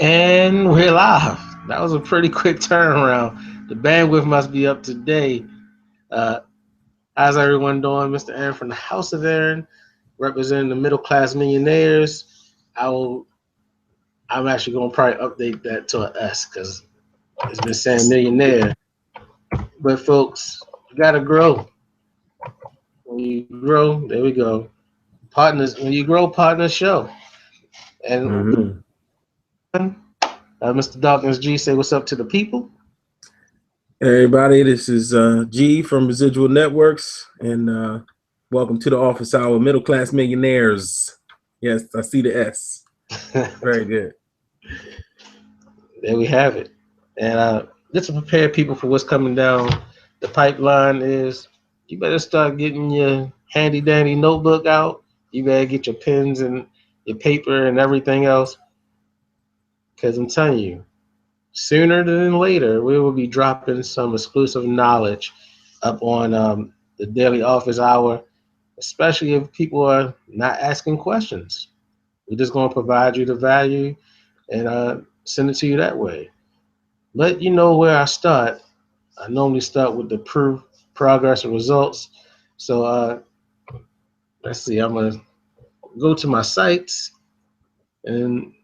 And we're live. That was a pretty quick turnaround. The bandwidth must be up today. Uh, how's everyone doing? Mr. Aaron from the House of Aaron, representing the middle class millionaires. I will. I'm actually going to probably update that to an S because it's been saying millionaire. But folks, you gotta grow. When you grow, there we go. Partners. When you grow, partners show. And Mhm. Mr. Dawkins G, say what's up to the people. Hey everybody, this is G from Residual Networks, and welcome to the office hour, Middle Class Millionaires. Yes, I see the S. Very good. There we have it. And just to prepare people for what's coming down the pipeline is you better start getting your handy dandy notebook out. You better get your pens and your paper and everything else. Because I'm telling you, sooner than later, we will be dropping some exclusive knowledge up on the daily office hour, especially if people are not asking questions. We're just going to provide you the value and send it to you that way. But you know where I start. I normally start with the proof, progress, and results. So let's see. I'm gonna go to my sites, and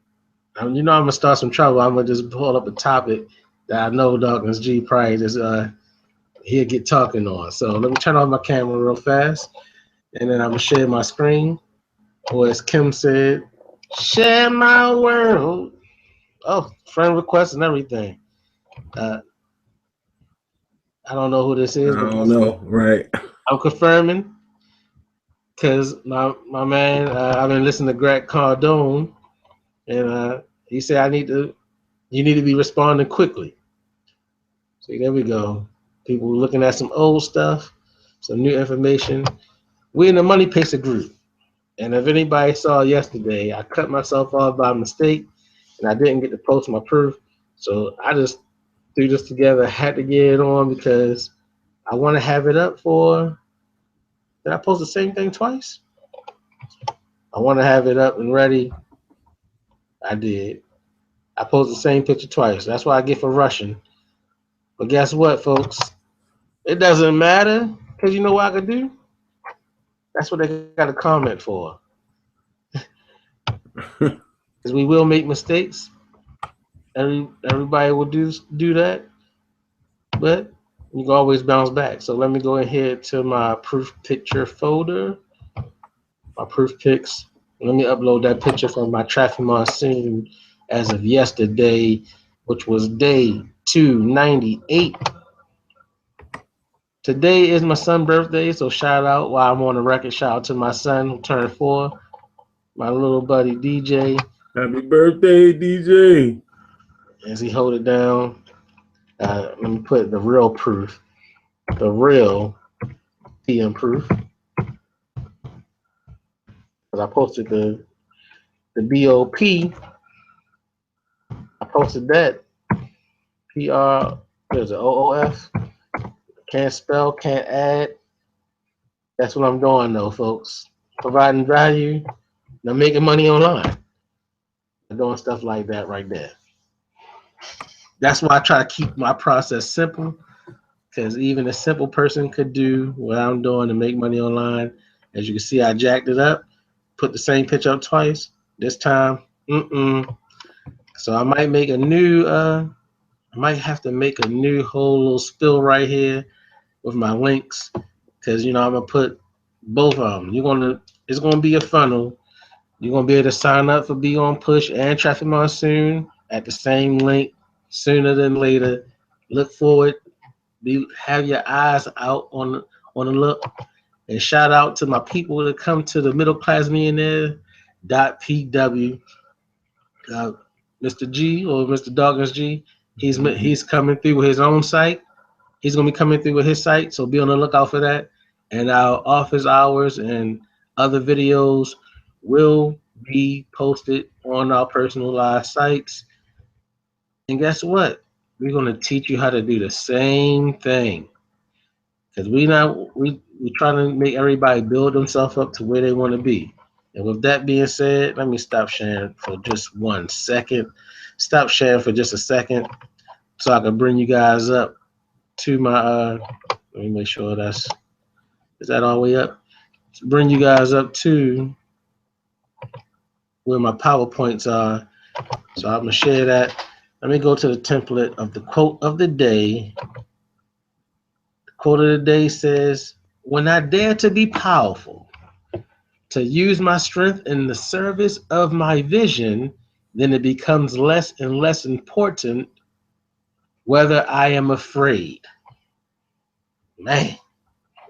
I'm gonna start some trouble. I'm gonna just pull up a topic that I know Dawkins G probably just he'll get talking on. So let me turn on my camera real fast, and then I'm gonna share my screen. Or as Kim said, share my world. Oh, friend requests and everything. Uh, I don't know who this I is, but don't guess what? know, right? I'm confirming because my man, I've been listening to Greg Cardone, and he said you need to be responding quickly. See, there we go. People looking at some old stuff, some new information. We in the Money Pacer group, and if anybody saw yesterday, I cut myself off by mistake, and I didn't get to post my proof. So I just threw this together. Had to get it on because I want to have it up for. Did I post the same thing twice? I want to have it up and ready. I did. I posted the same picture twice. That's what I get for rushing. But guess what, folks? It doesn't matter because you know what I can do? That's what they got to comment for. Because we will make mistakes. Everybody will do that, but you can always bounce back. So let me go ahead to my proof picture folder, my proof pics. Let me upload that picture from my traffic monsoon as of yesterday, which was day 298. Today is my son's birthday, so shout out while I'm on the record. Shout out to my son who turned 4, my little buddy DJ, Happy birthday, DJ. as he hold it down. Let me put the real proof, the real PM proof, because I posted the BOP. I posted that PR. There's an OOF. Can't spell, can't add. That's what I'm doing though, folks. Providing value. Now making money online. I'm doing stuff like that right there. That's why I try to keep my process simple, because even a simple person could do what I'm doing to make money online. As you can see, I jacked it up, put the same picture up twice. This time, so I might have to make a new whole little spill right here with my links, because I'm gonna put both of them. It's gonna be a funnel. You're gonna be able to sign up for Be On Push and Traffic Monsoon at the same link sooner than later. Look forward. Have your eyes out on the look. And shout out to my people that come to the Middle Class Millionaire .pw. Uh, Mr. G or Mr. Dawkins G. He's coming through with his own site. He's gonna be coming through with his site, so be on the lookout for that. And our office hours and other videos will be posted on our personalized sites. And guess what? We're gonna teach you how to do the same thing. Because we trying to make everybody build themselves up to where they want to be. And with that being said, let me stop sharing for just 1 second. Stop sharing for just a second so I can bring you guys up to my let me make sure is that all the way up? Bring you guys up to where my PowerPoints are. So I'm gonna share that. Let me go to the template of the quote of the day. The quote of the day says, "When I dare to be powerful, to use my strength in the service of my vision, then it becomes less and less important whether I am afraid." Man,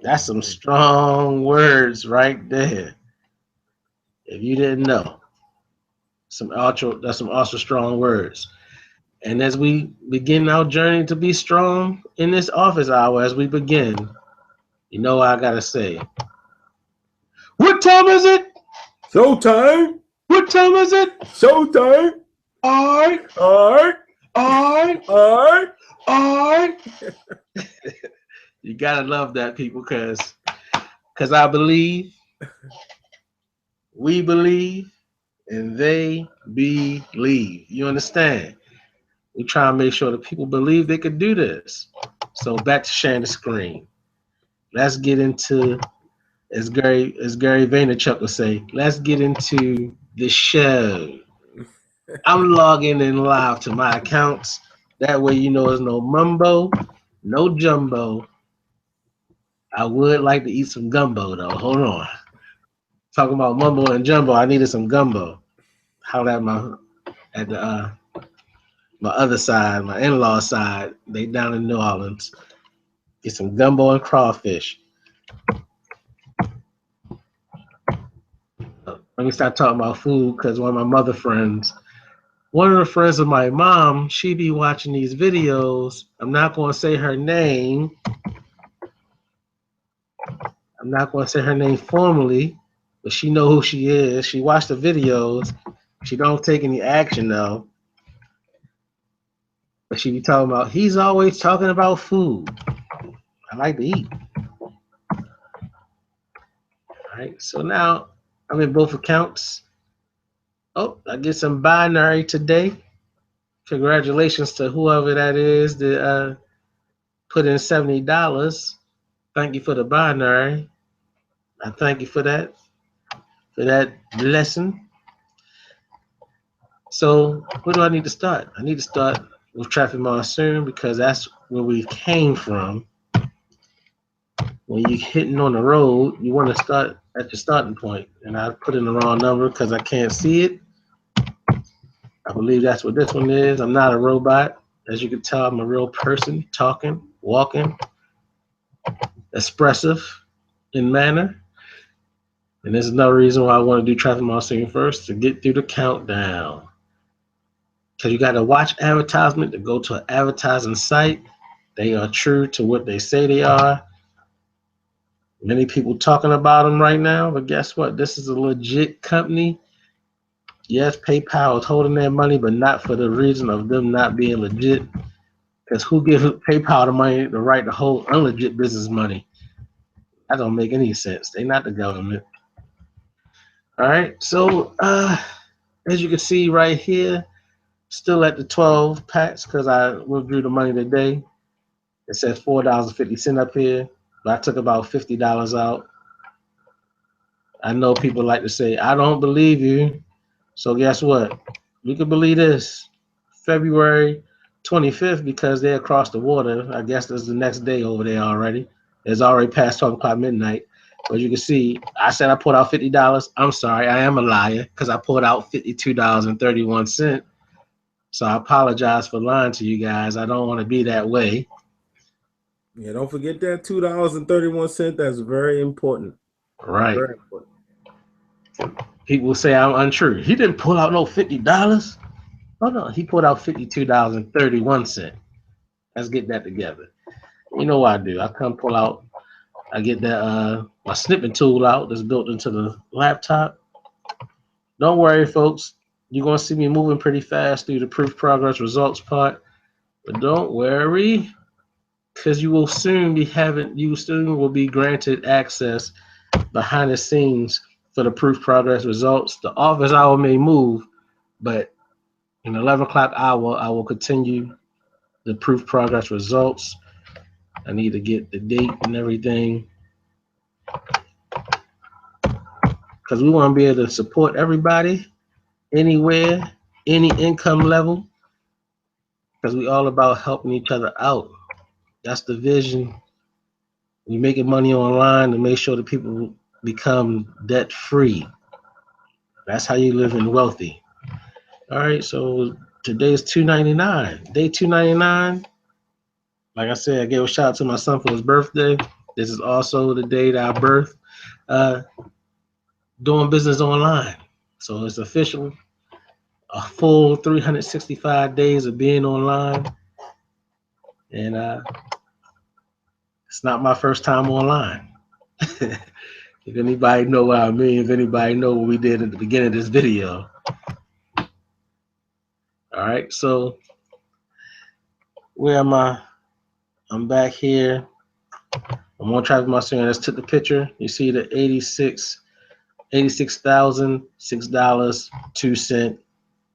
that's some strong words right there. If you didn't know, that's some ultra strong words. And as we begin our journey to be strong in this office hour, as we begin, you know what I gotta say. What time is it? Showtime! What time is it? Showtime! Alright, Alright! alright, Alright! alright. You gotta love that, people, cause I believe, we believe, and they believe. You understand? We try and make sure that people believe they could do this. So back to sharing the screen. Let's get into, as Gary Vaynerchuk would say, let's get into the show. I'm logging in live to my accounts. That way you know there's no mumbo, no jumbo. I would like to eat some gumbo though. Hold on. Talking about mumbo and jumbo, I needed some gumbo. How at the my other side, my in-law side, they down in New Orleans. Get some gumbo and crawfish. Let me start talking about food because one of the friends of my mom, she be watching these videos. I'm not going to say her name. I'm not going to say her name formally, but she know who she is. She watched the videos. She don't take any action though. But she be talking about, he's always talking about food. I like to eat. All right. So now I'm in both accounts. Oh, I get some binary today. Congratulations to whoever that is that put in $70. Thank you for the binary. I thank you for that lesson. So where do I need to start? I need to start with traffic monsoon because that's where we came from. When you're hitting on the road, you want to start at your starting point. And I put in the wrong number because I can't see it. I believe that's what this one is. I'm not a robot. As you can tell, I'm a real person, talking, walking, expressive in manner. And there's another reason why I want to do traffic monitoring first, to get through the countdown. Because you got to watch advertisement to go to an advertising site. They are true to what they say they are. Many people talking about them right now, but guess what? This is a legit company. Yes, PayPal is holding their money, but not for the reason of them not being legit. Because who gives PayPal the money, the right to hold unlegit business money? That don't make any sense. They not the government. All right. So as you can see right here, still at the 12 packs because I withdrew the money today. It says $4.50 up here, but I took about $50 out. I know people like to say, I don't believe you. So guess what? You can believe this. February 25th, because they're across the water. I guess that's the next day over there already. It's already past 12 o'clock midnight. But you can see, I said I pulled out $50. I'm sorry, I am a liar because I pulled out $52.31. So I apologize for lying to you guys. I don't want to be that way. Yeah, don't forget that $2.31. That's very important. Right. Very important. People say I'm untrue. He didn't pull out no $50. Oh no, he pulled out $52.31. Let's get that together. You know what I do? I come pull out, I get that my snipping tool out that's built into the laptop. Don't worry, folks. You're gonna see me moving pretty fast through the proof progress results part. But don't worry, because you soon will be granted access behind the scenes for the proof progress results. The office hour may move, but in 11 o'clock hour, I will continue the proof progress results. I need to get the date and everything because we want to be able to support everybody anywhere, any income level, because we all about helping each other out. That's the vision. We making money online to make sure that people become debt free. That's how you live in wealthy. All right, so today is 299. Day 299. Like I said, I gave a shout out to my son for his birthday. This is also the day that I birthed. Uh, Doing business online. So it's official. A full 365 days of being online. And it's not my first time online. If anybody know what I mean, if anybody know what we did at the beginning of this video. All right, so where am I? I'm back here. I'm on track with my screen. Let's took the picture. You see the $86,006.02.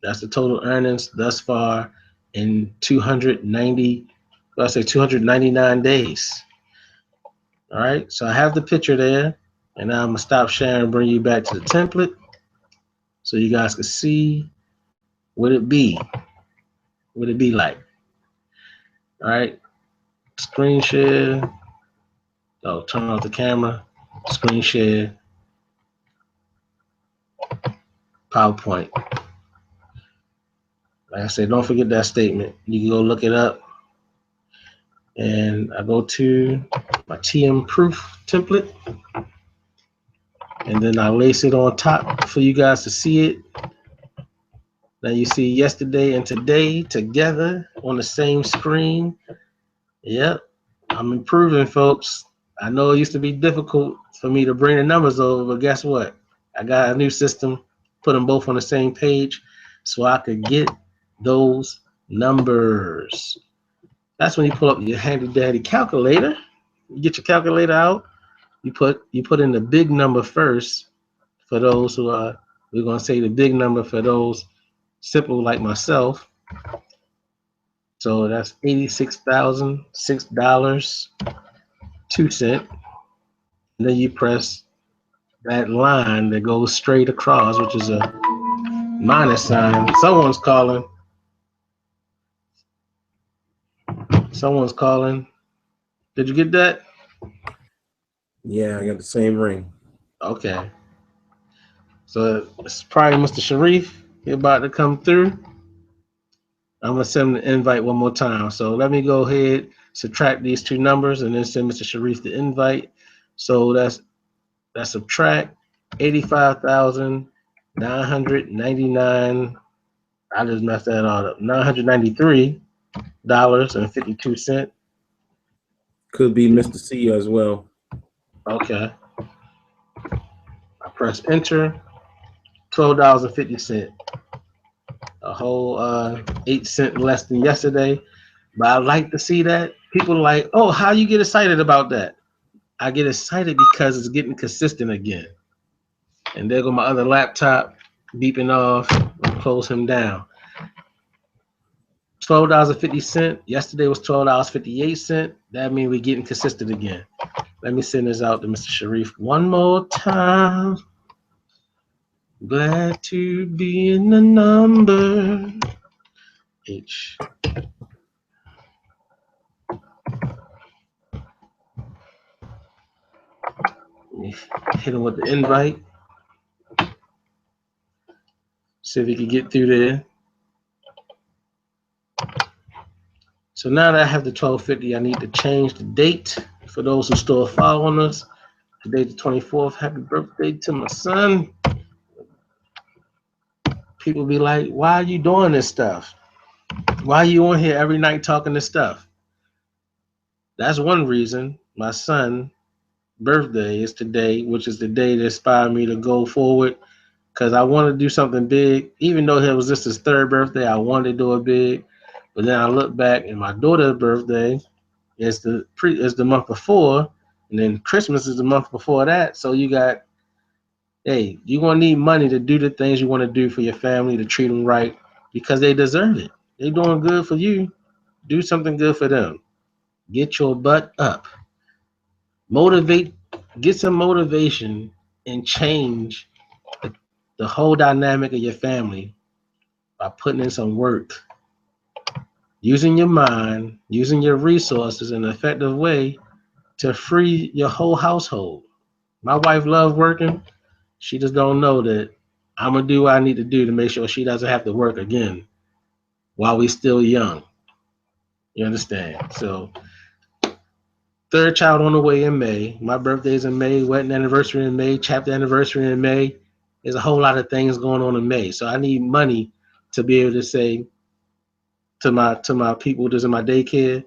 That's the total earnings thus far in 299 days. All right, so I have the picture there, and now I'm gonna stop sharing and bring you back to the template so you guys can see what it be. What it be like. All right, screen share. Oh, turn off the camera. Screen share. PowerPoint. Like I said, don't forget that statement. You can go look it up. And I go to my TM proof template. And then I lace it on top for you guys to see it. Now you see yesterday and today together on the same screen. Yep, I'm improving, folks. I know it used to be difficult for me to bring the numbers over, but guess what? I got a new system, put them both on the same page so I could get those numbers. That's when you pull up your handy dandy calculator. You get your calculator out. You put in the big number first for those who are, we're gonna say the big number for those simple like myself. So that's $86,006.02. And then you press that line that goes straight across, which is a minus sign. Someone's calling. Someone's calling. Did you get that? Yeah, I got the same ring. Okay. So it's probably Mr. Sharif. He's about to come through. I'm gonna send him the invite one more time. So let me go ahead, subtract these two numbers, and then send Mr. Sharif the invite. So that's subtract 85,999. I just messed that all up. $993.52. Could be Mr. C as well. Okay. I press enter. $12.50. A whole 8 cents less than yesterday. But I like to see that. People are like, oh, how you get excited about that? I get excited because it's getting consistent again. And there go my other laptop beeping off. I'll close him down. $12.50. Yesterday was $12.58. That means we're getting consistent again. Let me send this out to Mr. Sharif one more time. Glad to be in the number. H. Hit him with the invite. See if he can get through there. So now that I have the 1250, I need to change the date for those who still following us. Today the 24th. Happy birthday to my son. People be like, why are you doing this stuff? Why are you on here every night talking this stuff? That's one reason. My son's birthday is today, which is the day that inspired me to go forward because I want to do something big. Even though it was just his third birthday, I wanted to do it big. But then I look back and my daughter's birthday is the month before, and then Christmas is the month before that. So you got Hey, you're gonna need money to do the things you want to do for your family, to treat them right, because they deserve it. They doing good for you. Do something good for them. Get your butt up. Motivate. Get some motivation and change the, the whole dynamic of your family by putting in some work, using your mind, using your resources in an effective way to free your whole household. My wife loves working. She just don't know that I'm gonna do what I need to do to make sure she doesn't have to work again while we still young. You understand? So third child on the way in May. My birthday's in May, wedding anniversary in May, chapter anniversary in May. There's a whole lot of things going on in May. So I need money to be able to say to my people that's in my daycare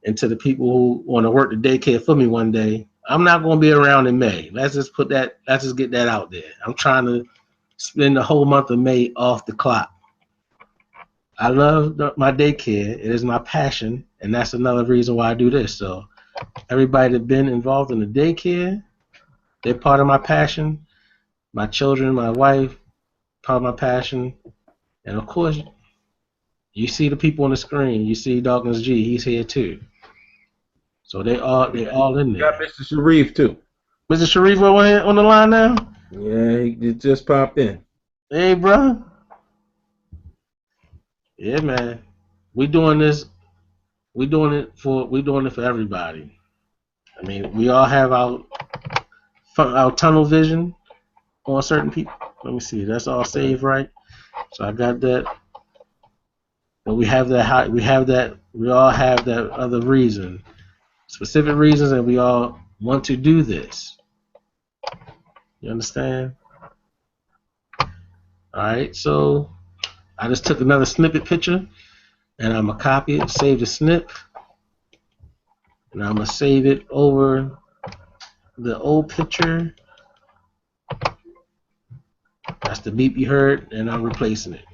and to the people who want to work the daycare for me one day, I'm not going to be around in May. Let's just get that out there. I'm trying to spend the whole month of May off the clock. I love my daycare. It is my passion, and that's another reason why I do this. So everybody that's been involved in the daycare, they're part of my passion. My children, my wife, part of my passion, and of course, you see the people on the screen. You see Dawkins G. He's here too. So they all in You got there. Mr. Sharif too. Mr. Sharif on the line now. Yeah, he just popped in. Hey, bro. Yeah, man. We doing this. We doing it for everybody. I mean, we all have our tunnel vision on certain people. Let me see. That's all saved, right? So I got that. But we have that. We have that. We all have that other reason, specific reasons, and we all want to do this. You understand? All right. So I just took another snippet picture, and I'm gonna copy it, save the snip, and I'm gonna save it over the old picture. That's the beep you heard, and I'm replacing it.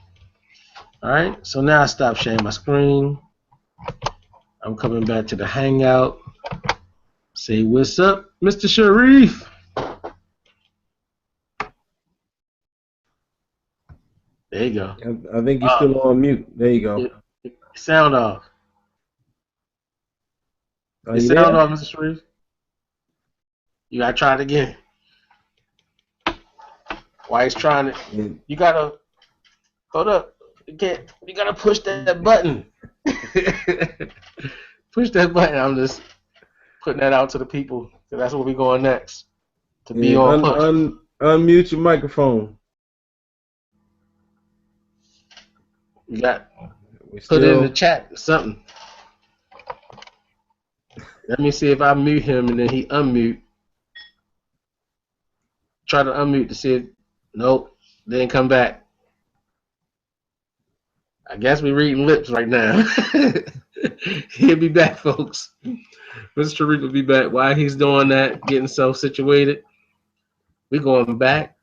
All right. So now I stop sharing my screen. I'm coming back to the Hangout. Say what's up, Mr. Sharif. There you go. I think you're still on mute. There you go. Sound off. Are Your you sound there? off, Mr. Sharif. You gotta try it again. While he's trying it, you gotta hold up. You gotta push that button. Push that button. I'm just putting that out to the people. So that's where we going next. To be Yeah, on push. unmute your microphone. You got We put it in the still. chat something. Let me see if I mute him and then he unmute. Try to unmute to see if nope, didn't come back. I guess we're reading lips right now. He'll be back, folks. Mr. Reed will be back. While he's doing that, getting self situated, we're going back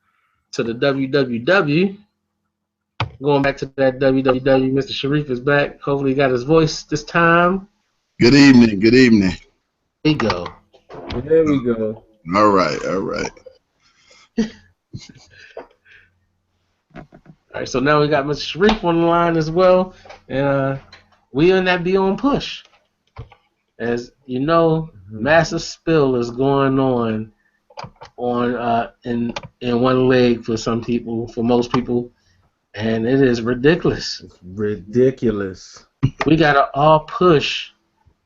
to the www. Going back to that www. Mr. Sharif is back. Hopefully, he got his voice this time. Good evening. Good evening. There you go. There we go. All right. All right. All right, so now we got Mr. Sharif on the line as well, and we in that be on push. As you know, massive spill is going on in one leg for some people, for most people, and it is ridiculous. It's ridiculous. We gotta all push.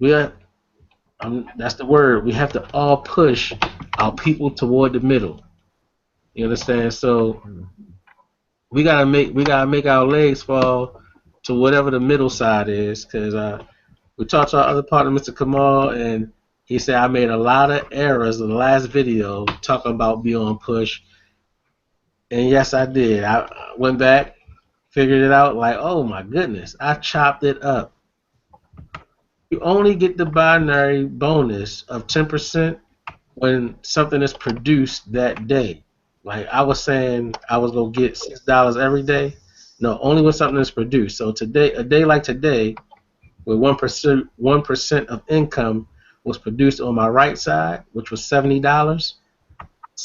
That's the word. We have to all push our people toward the middle. You understand? So we gotta make our legs fall to whatever the middle side is, because we talked to our other partner, Mr. Kamal, and he said I made a lot of errors in the last video talking about be on push, and yes, I did. I went back, figured it out, like, oh my goodness, I chopped it up. You only get the binary bonus of 10% when something is produced that day. Like I was saying, I was gonna get $6 every day. No, only when something is produced. So today, a day like today, where 1% of income was produced on my right side, which was $70.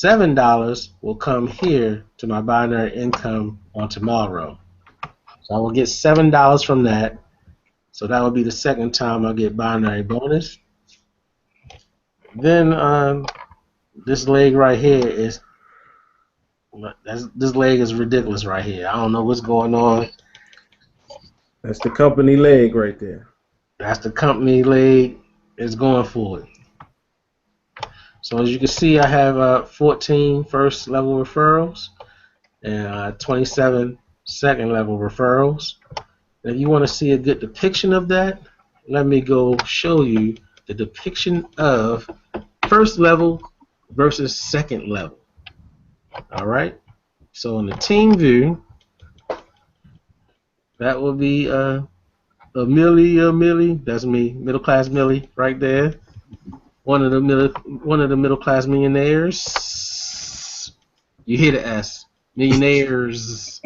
$7 will come here to my binary income on tomorrow. So I will get $7 from that. So that would be the second time I'll get binary bonus. Then this leg right here is this leg is ridiculous right here. I don't know what's going on. That's the company leg right there. That's the company leg. It's going for it. So as you can see, I have 14 first level referrals and 27 second level referrals. And if you want to see a good depiction of that, let me go show you the depiction of first level versus second level. All right. So in the team view, that will be Millie. That's me, middle class Millie, right there. One of the middle class millionaires. You hear the S, millionaires.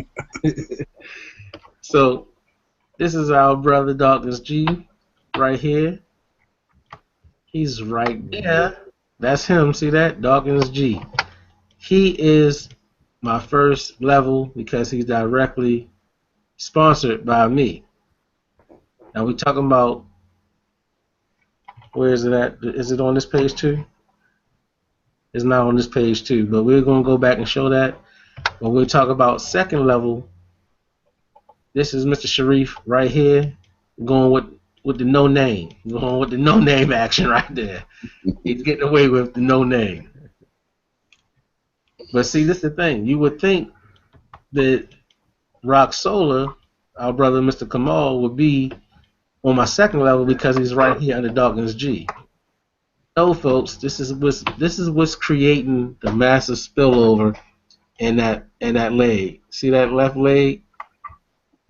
So this is our brother Dawkins G, right here. He's right there. That's him. See that? Dawkins G. He is my first level because he's directly sponsored by me. Now we're talking about, where is it at? Is it on this page too? It's not on this page too, but we're going to go back and show that. When we talk about second level, this is Mr. Sharif right here, going with the no name, going with the no name action right there. He's getting away with the no name. But see, this is the thing. You would think that Rock Solar, our brother Mr. Kamal, would be on my second level because he's right here under Dawkins G. No, folks, this is what's creating the massive spillover in that leg. See that left leg?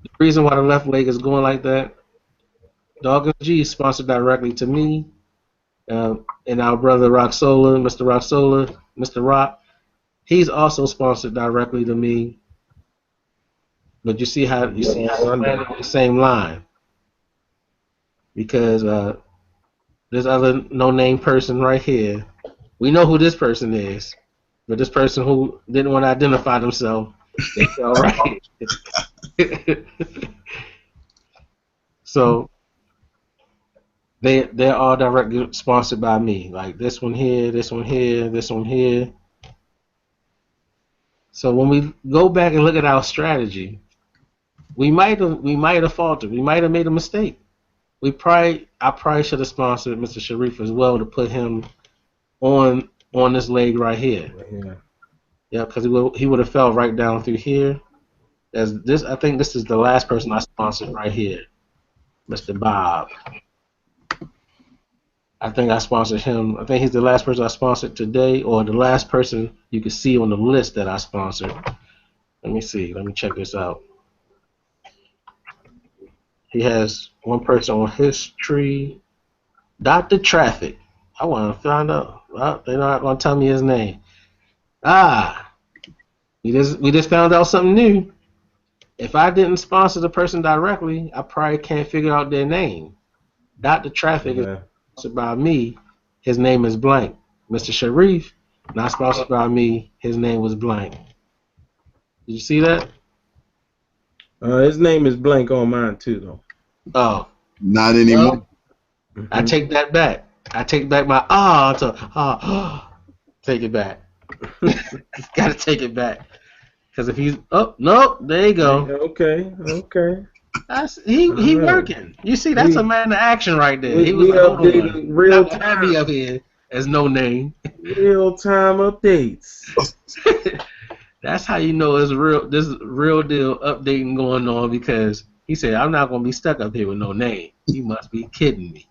The reason why the left leg is going like that, Dawkins G is sponsored directly to me, and our brother Rock Solar, Mr. Rock Solar, Mr. Rock, he's also sponsored directly to me. But you see how it's the same line, because this other no-name person right here, we know who this person is, but this person who didn't want to identify themselves, they fell right. So they're all directly sponsored by me. Like this one here, this one here, this one here. So when we go back and look at our strategy, we might have faltered. We might have made a mistake. I probably should have sponsored Mr. Sharif as well to put him on this leg right here. Yeah, because he would have fell right down through here. As this, I think this is the last person I sponsored right here, Mr. Bob. I think I sponsored him. I think he's the last person I sponsored today, or the last person you can see on the list that I sponsored. Let me see. Let me check this out. He has one person on history. Dr. Traffic. I want to find out. Well, they're not going to tell me his name. We just found out something new. If I didn't sponsor the person directly, I probably can't figure out their name. Dr. Traffic is sponsored by me. His name is blank. Mr. Sharif, not sponsored by me. His name was blank. Did you see that? His name is blank on mine too, though. Oh. Not anymore. Well, I take that back. I take back my take it back. Gotta take it back. Because if he's no, there you go. Okay. He working. You see, that's a man of action right there. He was updating real time. Have me up here as no name. Real time updates. That's how you know it's real. This real deal updating going on, because he said, "I'm not gonna be stuck up here with no name." You must be kidding me.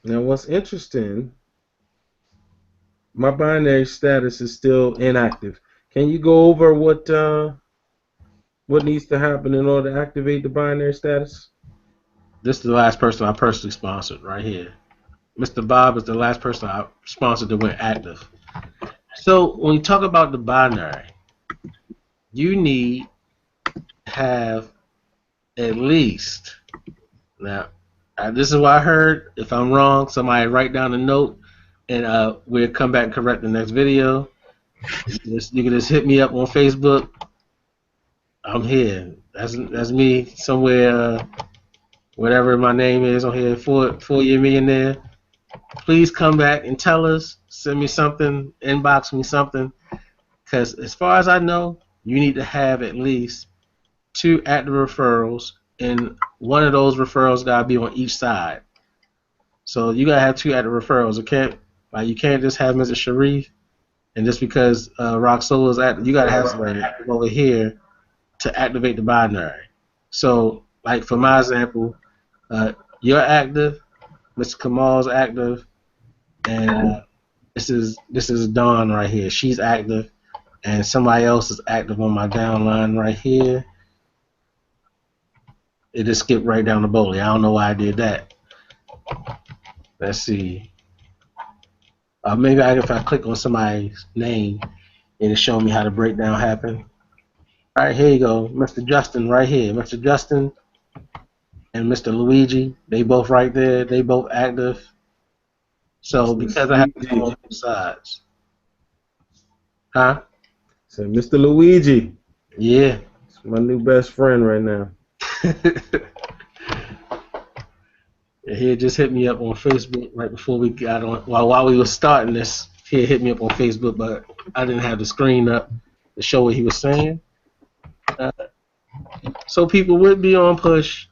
Now, what's interesting? My binary status is still inactive. Can you go over what needs to happen in order to activate the binary status? This is the last person I personally sponsored right here. Mr. Bob is the last person I sponsored that went active. So when you talk about the binary, you need to have at least, now this is what I heard. If I'm wrong, somebody write down a note. and we'll come back and correct the next video. You can just hit me up on Facebook. I'm here. That's me somewhere. Whatever my name is on here, 4-year millionaire. Please come back and tell us. Send me something. Inbox me something. Because as far as I know, you need to have at least 2 active referrals, and one of those referrals gotta be on each side. So you gotta have 2 active referrals. You can't just have Mr. Sharif, and just because Roxola is active, you gotta have somebody active over here to activate the binary. So, like for my example, you're active, Mr. Kamal's active, and this is Dawn right here. She's active, and somebody else is active on my downline right here. It just skipped right down the bowling. I don't know why I did that. Let's see. Maybe if I click on somebody's name, it'll show me how the breakdown happened. All right, here you go, Mr. Justin right here. Mr. Justin and Mr. Luigi, they both right there. They both active. So because I have to go on both sides. Huh? So Mr. Luigi. Yeah. It's my new best friend right now. He just hit me up on Facebook right before we got on. While we were starting this, he hit me up on Facebook, but I didn't have the screen up to show what he was saying. So people would be on push.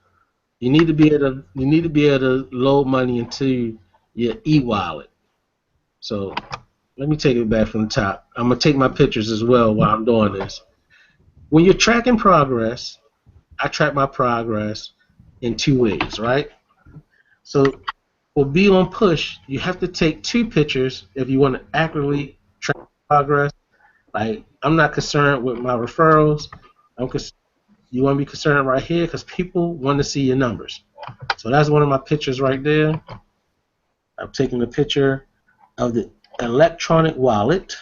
You need to be able to load money into your e-wallet. So let me take it back from the top. I'm gonna take my pictures as well while I'm doing this. When you're tracking progress, I track my progress in 2 ways, right? So for be on push, you have to take 2 pictures if you want to accurately track progress. Like, I'm not concerned with my referrals. You want to be concerned right here because people want to see your numbers. So that's one of my pictures right there. I'm taking a picture of the electronic wallet.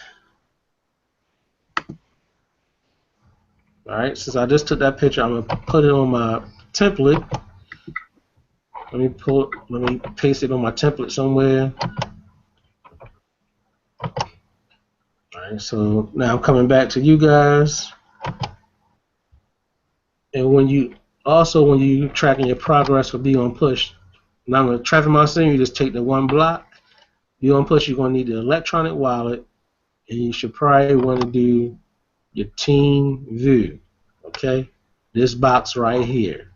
All right, since I just took that picture, I'm gonna put it on my template. Let me paste it on my template somewhere. All right, so now I'm coming back to you guys. And when you tracking your progress for Be on Push, now I'm gonna tracking my scene. You just take the 1 block. Be on Push, you're gonna need the electronic wallet, and you should probably want to do your team view. Okay, this box right here.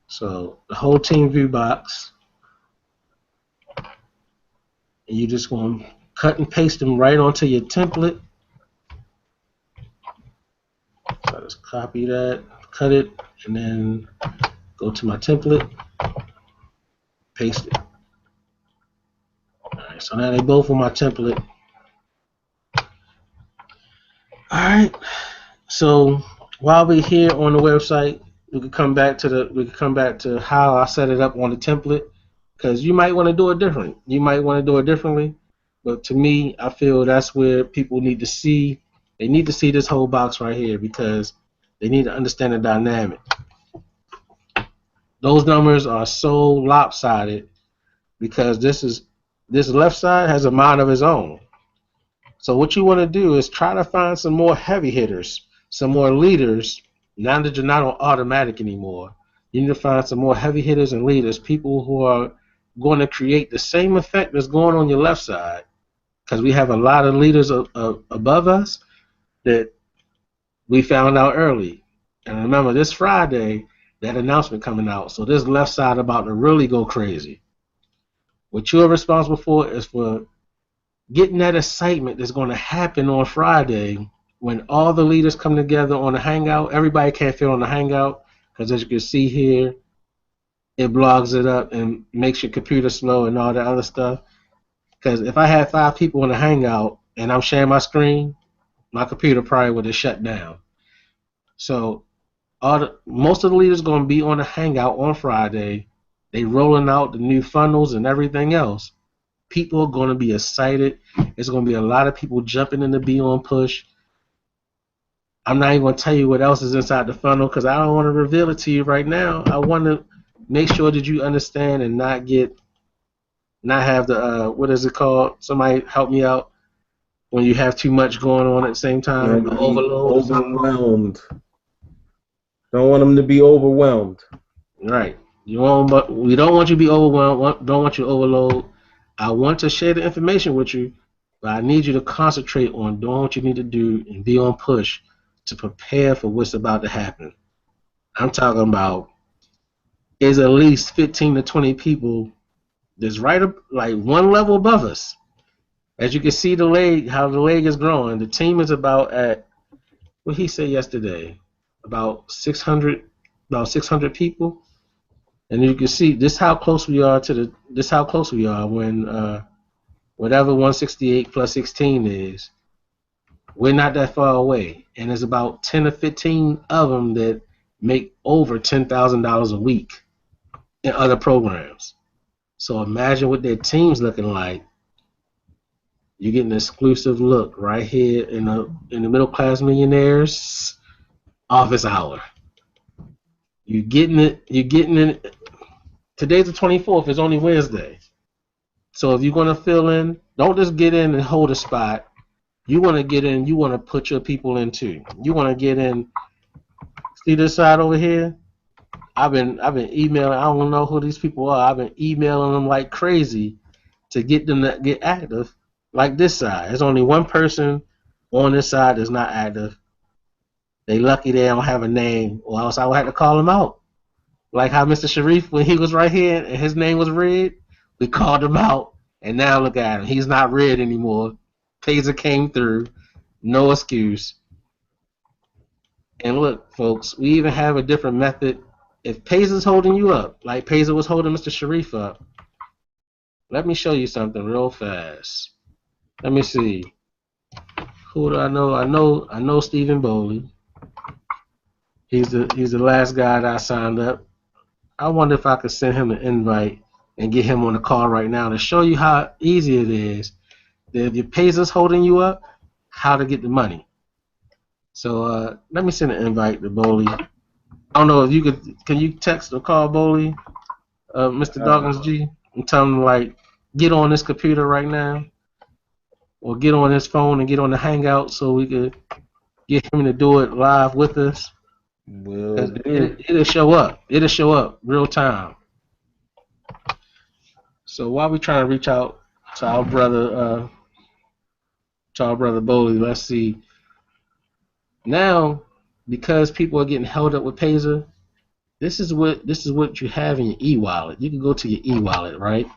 So the whole team view box, and you just want to cut and paste them right onto your template. So I just copy that, cut it, and then go to my template, paste it. Alright, so now they both on my template. Alright, so while we're here on the website, we could come back to how I set it up on the template, because you might want to do it different. You might want to do it differently, but to me, I feel that's where people need to see. They need to see this whole box right here because they need to understand the dynamic. Those numbers are so lopsided because this left side has a mind of its own. So what you want to do is try to find some more heavy hitters, some more leaders. Now that you're not on automatic anymore, you need to find some more heavy hitters and leaders, people who are going to create the same effect that's going on your left side, because we have a lot of leaders above us that we found out early. And remember, this Friday, that announcement coming out, so this left side about to really go crazy. What you're responsible for is for getting that excitement that's going to happen on Friday when all the leaders come together on the hangout. Everybody can't fit on the hangout because, as you can see here, it blogs it up and makes your computer slow and all that other stuff. Because if I had 5 people on the hangout and I'm sharing my screen, my computer probably would have shut down. So most of the leaders are going to be on the hangout on Friday. They rolling out the new funnels and everything else. People are going to be excited. There's going to be a lot of people jumping in the Be on Push. I'm not even going to tell you what else is inside the funnel because I don't want to reveal it to you right now. I want to make sure that you understand and not get not have the what is it called? Somebody help me out. When you have too much going on at the same time, And be overload or something. overwhelmed. Don't want them to be overwhelmed. Right. We don't want you to be overwhelmed. Don't want you to overload. I want to share the information with you, but I need you to concentrate on doing what you need to do and be on push to prepare for what's about to happen. I'm talking about is at least 15 to 20 people that's right up like one level above us. As you can see the leg, how the leg is growing. The team is about at what he said yesterday, about 600 people. And you can see this how close we are to the this how close we are when whatever 168 plus 16 is. We're not that far away, and there's about 10 or 15 of them that make over $10,000 a week in other programs. So imagine what their team's looking like. You get an exclusive look right here in the middle class millionaires office hour. You getting it? You getting it? Today's the 24th. It's only Wednesday. So if you're gonna fill in, don't just get in and hold a spot. You want to get in. You want to put your people in too. You want to get in. See this side over here? I've been emailing. I don't know who these people are. I've been emailing them like crazy to get them to get active. Like this side, there's only one person on this side that's not active. They lucky they don't have a name, or else I would have to call them out. Like how Mr. Sharif, when he was right here and his name was red, we called him out, and now look at him. He's not red anymore. Pazer came through, no excuse. And look, folks, we even have a different method. If Pazer's holding you up, like Pazer was holding Mr. Sharif up, let me show you something real fast. Let me see. Who do I know? I know Stephen Bowley. He's the last guy that I signed up. I wonder if I could send him an invite and get him on the call right now to show you how easy it is. That if your Pazer's holding you up, how to get the money. So let me send an invite to Bowley. I don't know if you could. Can you text or call Bowley, Mr. Dawkins G, and tell him like get on this computer right now, or get on his phone and get on the Hangout so we could get him to do it live with us. Will do. It'll show up. It'll show up real time. So while we trying to reach out to our brother Bowley, let's see. Now, because people are getting held up with Pazer, this is what you have in your e-wallet. You can go to your e-wallet, right?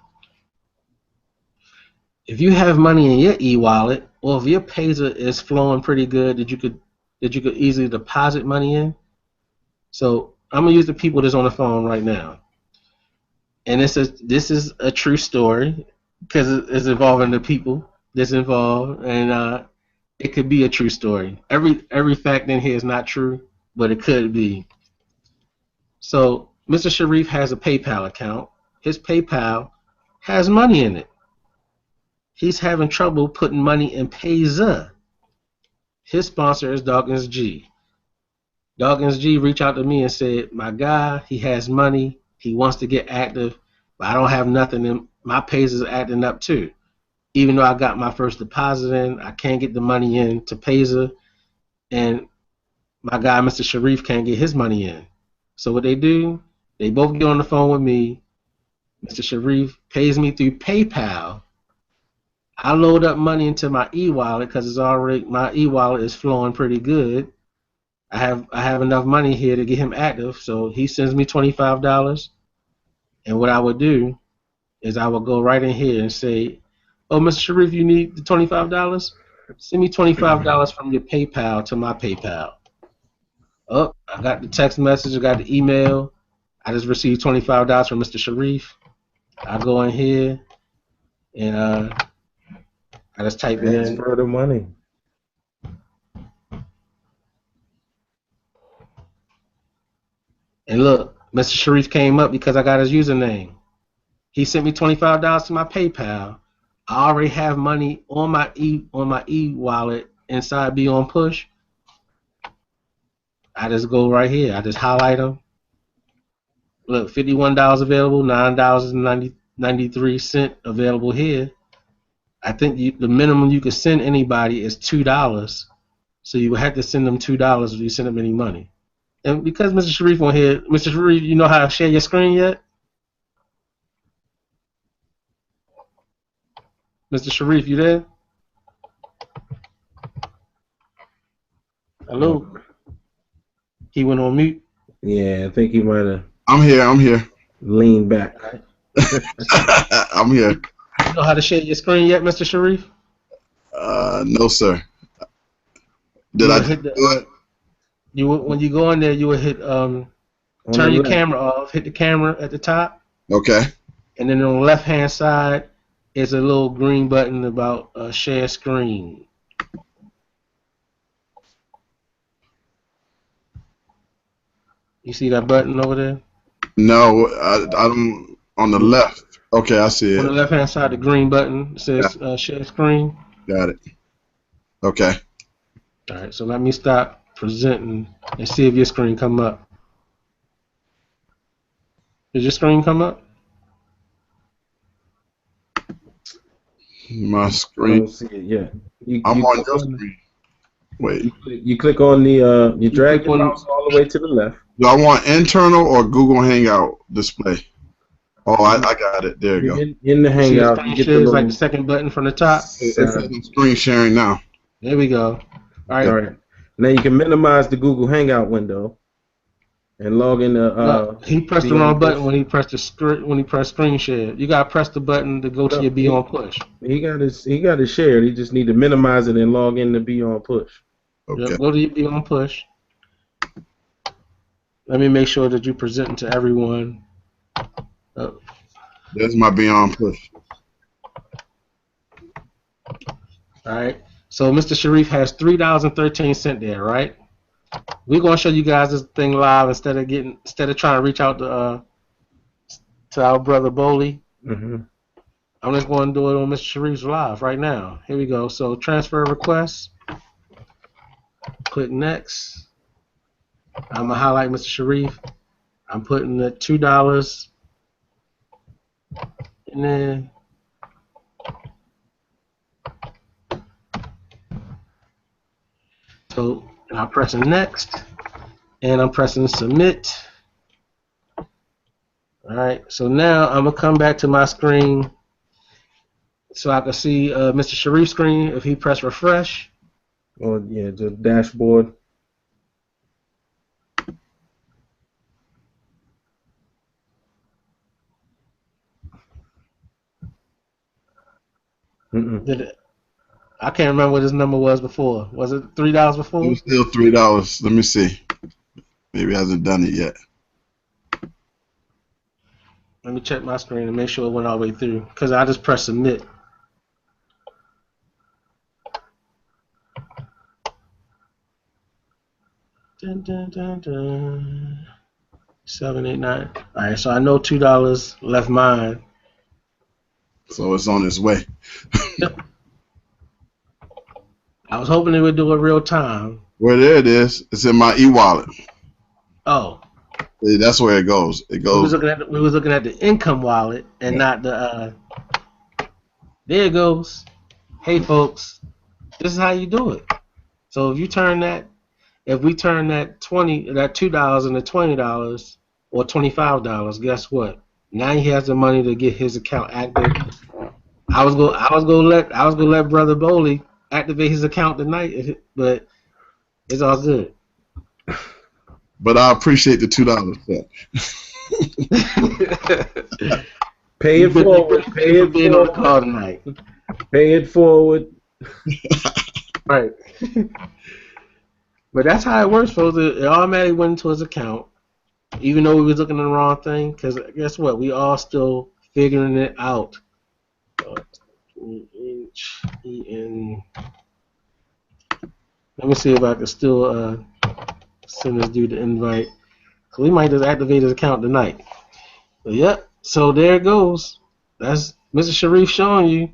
If you have money in your e-wallet, or if your Pazer is flowing pretty good, that you could easily deposit money in. So I'm gonna use the people that's on the phone right now, and this is a true story because it's involving the people that's involved, and it could be a true story. Every fact in here is not true, but it could be. So Mr. Sharif has a PayPal account. His PayPal has money in it. He's having trouble putting money in Pazer. His sponsor is Dawkins G. Dawkins G reached out to me and said, my guy, he has money. He wants to get active, but I don't have nothing in my Pazer's acting up too. Even though I got my first deposit in, I can't get the money in to Pazer, and my guy, Mr. Sharif, can't get his money in. So what they do, they both get on the phone with me. Mr. Sharif pays me through PayPal. I load up money into my e-wallet because it's already my e-wallet is flowing pretty good. I have enough money here to get him active, so he sends me $25. And what I would do is I would go right in here and say, "Oh, Mr. Sharif, you need the $25? Send me $25 from your PayPal to my PayPal." Oh, I got the text message, I got the email. I just received $25 from Mr. Sharif. I go in here and I just type it in. Transfer the money. And look, Mr. Sharif came up because I got his username. He sent me $25 to my PayPal. I already have money on my e-wallet inside Be On Push. I just go right here. I just highlight them. Look, $51 available, $9.90, $0.93 available here. I think the minimum you could send anybody is $2. So you would have to send them $2 if you send them any money. And because Mr. Sharif on here, Mr. Sharif, you know how to share your screen yet? Mr. Sharif, you there? Hello? He went on mute? Yeah, I think he might have I'm here. leaned back. I'm here. You know how to share your screen yet, Mr. Sharif? No, sir. Did I hit the, when you go in there, you would hit turn your camera off, hit the camera at the top. Okay. And then on the left-hand side is a little green button about share screen. You see that button over there? No, I don't. On the left. Okay, I see it. On the left-hand side, the green button says share screen. Got it. Okay. All right, so let me stop presenting and see if your screen come up. Did your screen come up? My I screen. don't see it yet. I'm on your screen. Wait. You click on the you drag your mouse all the way to the left. Do I want internal or Google Hangout display? Oh, I got it. There you go. In the Hangout, you get the little, like the second button from the top. It's screen sharing now. There we go. All right. All right. Now you can minimize the Google Hangout window and log in the. No, he pressed the wrong button when he pressed screen share. You gotta press the button to go to your Be On Push. He got it shared. He just need to minimize it and log in to Be On Push. Okay. Yep, go to your Be On Push. Let me make sure that you present to everyone. There's my Be On Push. All right. So Mr. Sharif has $3.13 there, right? We're gonna show you guys this thing live instead of trying to reach out to our brother Boley. Mm-hmm. I'm just going to do it on Mr. Sharif's live right now. Here we go. So transfer request. Click next. I'm gonna highlight Mr. Sharif. I'm putting the $2 in there. So I'm pressing next, and I'm pressing submit. All right. So now I'm gonna come back to my screen, so I can see Mr. Sharif's screen if he press refresh. Oh yeah, the dashboard. I can't remember what his number was before. Was it $3 before? It was still $3. Let me see. Maybe it hasn't done it yet. Let me check my screen and make sure it went all the way through, because I just pressed submit. Dun, dun, dun, dun. 789. All right, so I know $2 left mine. So it's on its way. I was hoping they would do it real time. Well, there it is. It's in my e-wallet. Oh. That's where it goes. It goes. We was looking at the income wallet and not the. There it goes. Hey folks, this is how you do it. So if we turn that $2 into $20 or $25, guess what? Now he has the money to get his account active. I was gonna let Brother Boley activate his account tonight, but it's all good. But I appreciate the $2. Pay it forward. Pay it being on the call tonight. Pay it forward. Right. But that's how it works, folks. It automatically went into his account, even though we was looking at the wrong thing. Because guess what? We all still figuring it out. H-E-N. Let me see if I can still send this dude the invite. So we might just activate his account tonight. But yep. So there it goes. That's Mr. Sharif showing you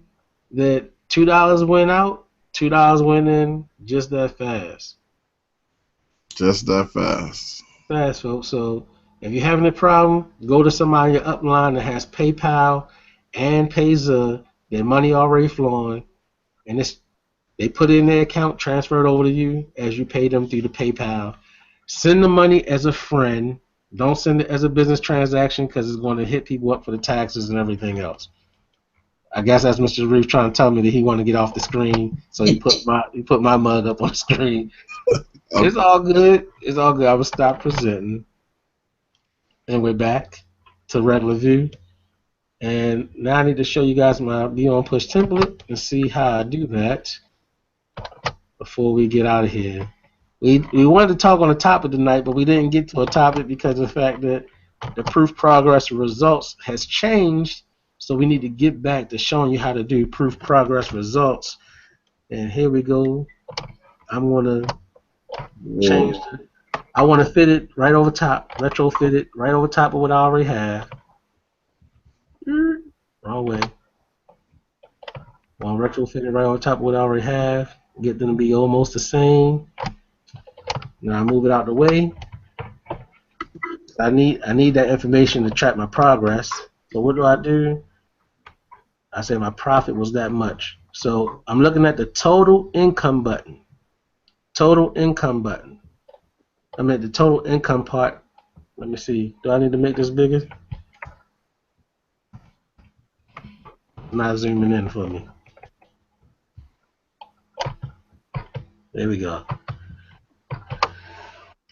that $2 went out, $2 went in, just that fast. Just that fast. Fast, folks. So if you're having a problem, go to somebody in your upline that has PayPal and Payza, their money already flowing, and they put it in their account, transfer it over to you as you pay them through the PayPal. Send the money as a friend. Don't send it as a business transaction because it's going to hit people up for the taxes and everything else. I guess that's Mr. Reef trying to tell me that he want to get off the screen, so he put my mug up on the screen. It's all good. It's all good. I will stop presenting, and we're back to regular view. And now I need to show you guys my Be On Push template and see how I do that before we get out of here. We wanted to talk on a topic tonight, but we didn't get to a topic because of the fact that the proof progress results has changed. So we need to get back to showing you how to do proof progress results. And here we go. I'm gonna change. I want to fit it right over top, retrofit it right over top of what I already have. Wrong way. Want to retrofit it right over top of what I already have. Get them to be almost the same. Now I move it out the way. I need that information to track my progress. So what do? I say my profit was that much. So I'm looking at the total income button. Total income button. I'm at the total income part. Let me see. Do I need to make this bigger? Not zooming in for me. There we go.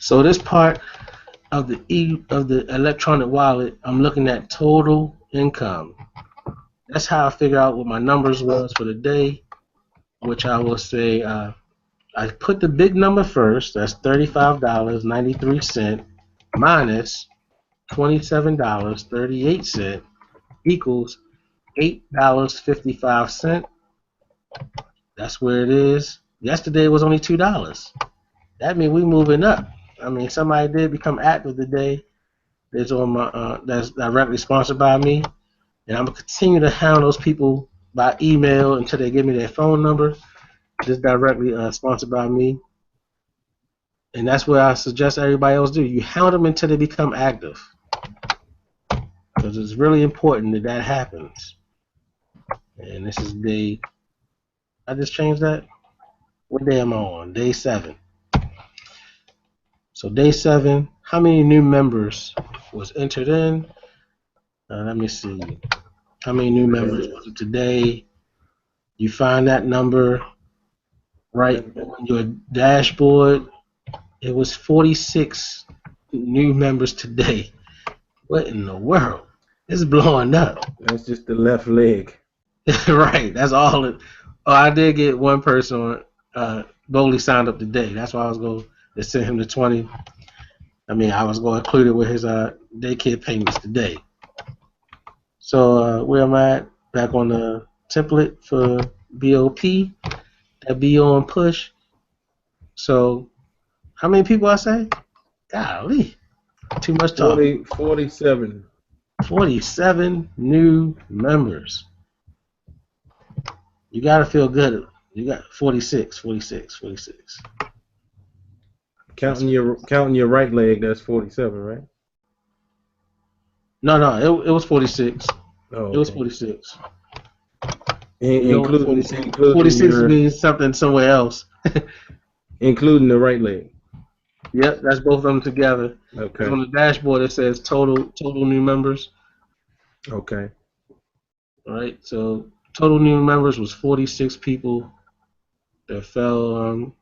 So this part of the electronic wallet, I'm looking at total income. That's how I figure out what my numbers was for the day, which I will say I put the big number first. That's $35.93 minus $27.38 equals $8.55. That's where it is. Yesterday was only $2. That means we moving up. I mean, somebody did become active today. That's on my that's directly sponsored by me. And I'm going to continue to hound those people by email until they give me their phone number. Just directly sponsored by me. And that's what I suggest everybody else do. You hound them until they become active. Because it's really important that that happens. And this is day, I just changed that? What day am I on? Day 7. So day 7, how many new members was entered in? Let me see. How many new members was it today? You find that number right on your dashboard. It was 46 new members today. What in the world? It's blowing up. That's just the left leg. Right. That's all. Oh, I did get one person on Bowley signed up today. That's why I was going to send him the 20. I mean, I was going to include it with his daycare payments today. So where am I at? Back on the template for BOP, that Be On Push. So how many people I say? Golly, too much talking. 47. 47 new members. You got to feel good. You got 46. Counting your right leg, that's 47, right? No, it was 46. Oh, okay. It was 46. Including 46 means something somewhere else. Including the right leg. Yep, that's both of them together. Okay. On the dashboard it says total new members. Okay. All right, so total new members was 46 people that fell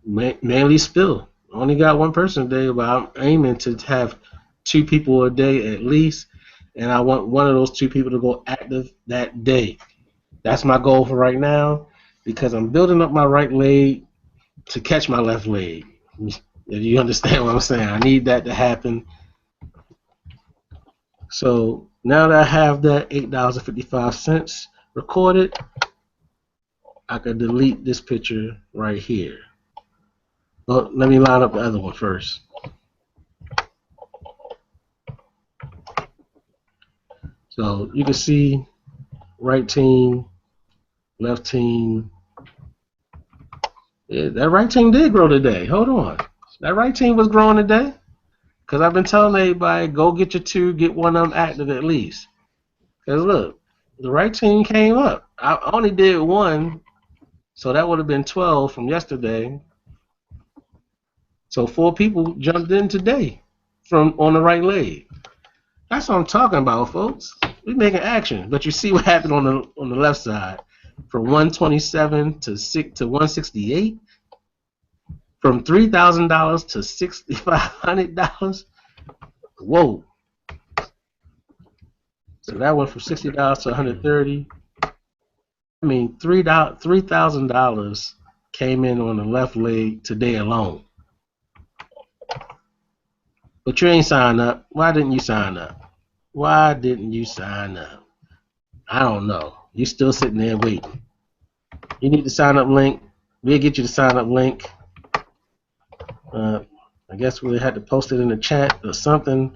mainly spill. Only got one person a day, but I'm aiming to have 2 people a day at least, and I want one of those 2 people to go active that day. That's my goal for right now because I'm building up my right leg to catch my left leg. If you understand what I'm saying, I need that to happen. So now that I have that $8.55 recorded, I can delete this picture right here. Well, let me line up the other one first. So you can see right team, left team. Yeah, that right team did grow today. Hold on. That right team was growing today. Because I've been telling everybody, go get your 2, get one of them active at least. Because look, The right team came up. I only did one, so that would have been 12 from yesterday. So 4 people jumped in today from on the right leg. That's what I'm talking about, folks. We making action, but you see what happened on the left side, from 127 to 168, from $3,000 to $6,500. Whoa! So that went from $60 to 130. I mean, $3,000 came in on the left leg today alone. But you ain't signed up. Why didn't you sign up? Why didn't you sign up? I don't know. You still sitting there waiting. You need the sign up link. We'll get you the sign up link. I guess we had to post it in the chat or something.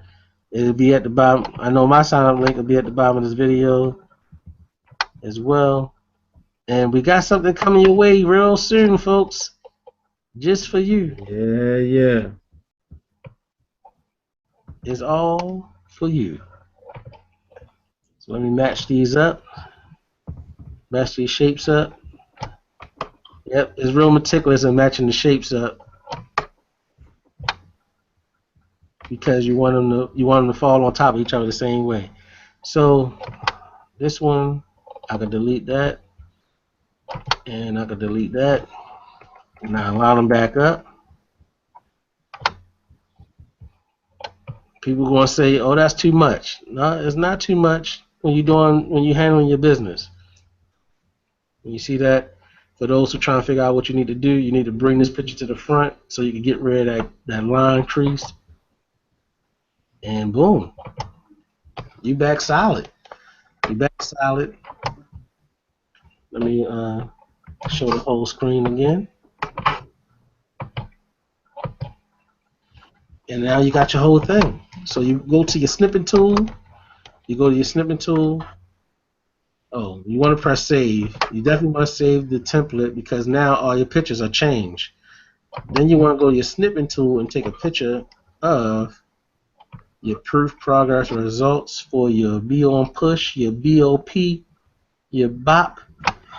It'll be at the bottom. I know my sign up link will be at the bottom of this video as well. And we got something coming your way real soon, folks. Just for you. Yeah. It's all for you. So let me match these up. Match these shapes up. Yep, it's real meticulous in matching the shapes up. Because you want them to fall on top of each other the same way. So this one, I can delete that, and I can delete that. Now line them back up. People gonna say, "Oh, that's too much." No, it's not too much when you're handling your business. When you see that, for those who trying to figure out what you need to do, you need to bring this picture to the front so you can get rid of that line crease. And boom, you back solid. You back solid. Let me show the whole screen again. And now you got your whole thing. So you go to your snipping tool. Oh, you want to press save. You definitely want to save the template because now all your pictures are changed. Then you want to go to your snipping tool and take a picture of your proof progress results for your B on push, your BOP, your BOP.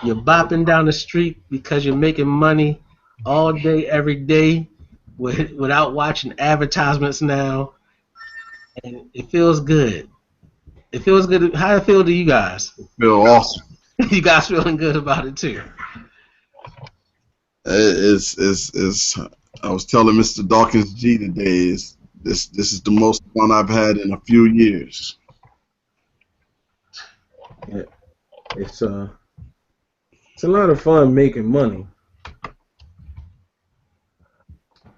You're bopping down the street because you're making money all day, every day without watching advertisements now. And it feels good. It feels good. How it feel to you guys? Feel awesome. You guys feeling good about it too? It's I was telling Mr. Dawkins G today, this is the most fun I've had in a few years. Yeah. It's a lot of fun making money,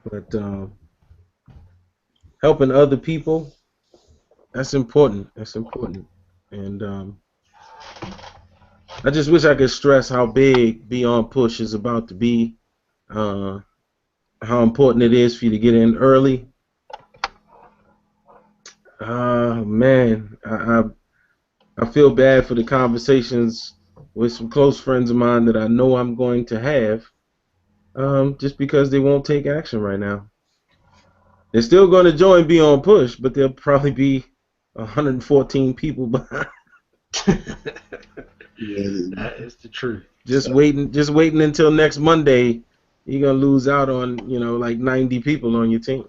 but helping other people, that's important. And I just wish I could stress how big Beyond Push is about to be, how important it is for you to get in early. Man, I feel bad for the conversations with some close friends of mine that I know I'm going to have, just because they won't take action right now. They're still going to join Beyond Push, but there'll probably be 114 people behind. Yeah. That is the truth. Just waiting until next Monday. You're gonna lose out on like 90 people on your team.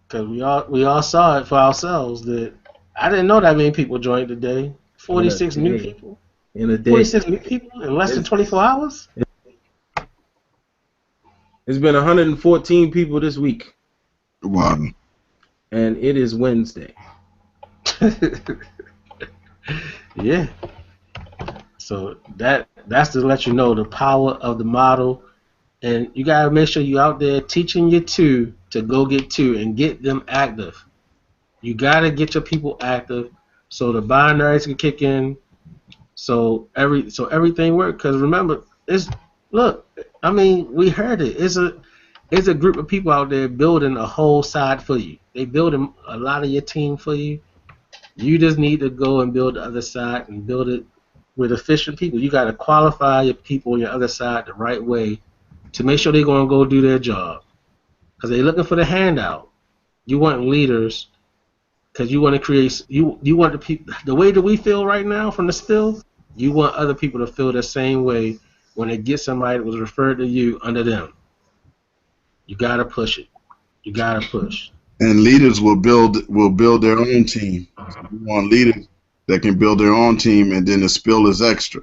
Because we all saw it for ourselves that I didn't know that many people joined today. 46 new people. In a day. 46 new people in less than 24 hours? It's been 114 people this week. Wow. And it is Wednesday. Yeah. So that's to let you know the power of the model. And you got to make sure you're out there teaching your two to go get two and get them active. You got to get your people active so the binaries can kick in, so everything works. Because remember, we heard it. It's a group of people out there building a whole side for you. They building a lot of your team for you. You just need to go and build the other side and build it with efficient people. You got to qualify your people on your other side the right way to make sure they're going to go do their job. Because they're looking for the handout. You want leaders because you want to create you want the people the way that we feel right now from the spill. You want other people to feel the same way when they get somebody that was referred to you under them. You gotta push it. You gotta push. And leaders will build their own team. So we want leaders that can build their own team, and then the spill is extra.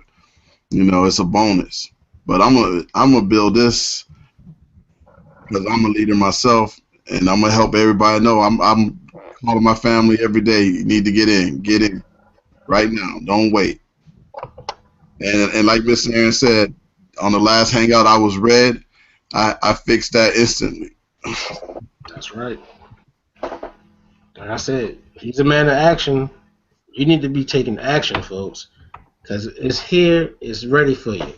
It's a bonus. But I'm gonna build this because I'm a leader myself, and I'm gonna help everybody know. I'm calling my family every day. You need to get in right now. Don't wait. And like Mr. Aaron said on the last hangout, I was red. I fixed that instantly. That's right. Like I said, he's a man of action. You need to be taking action, folks, because it's here. It's ready for you.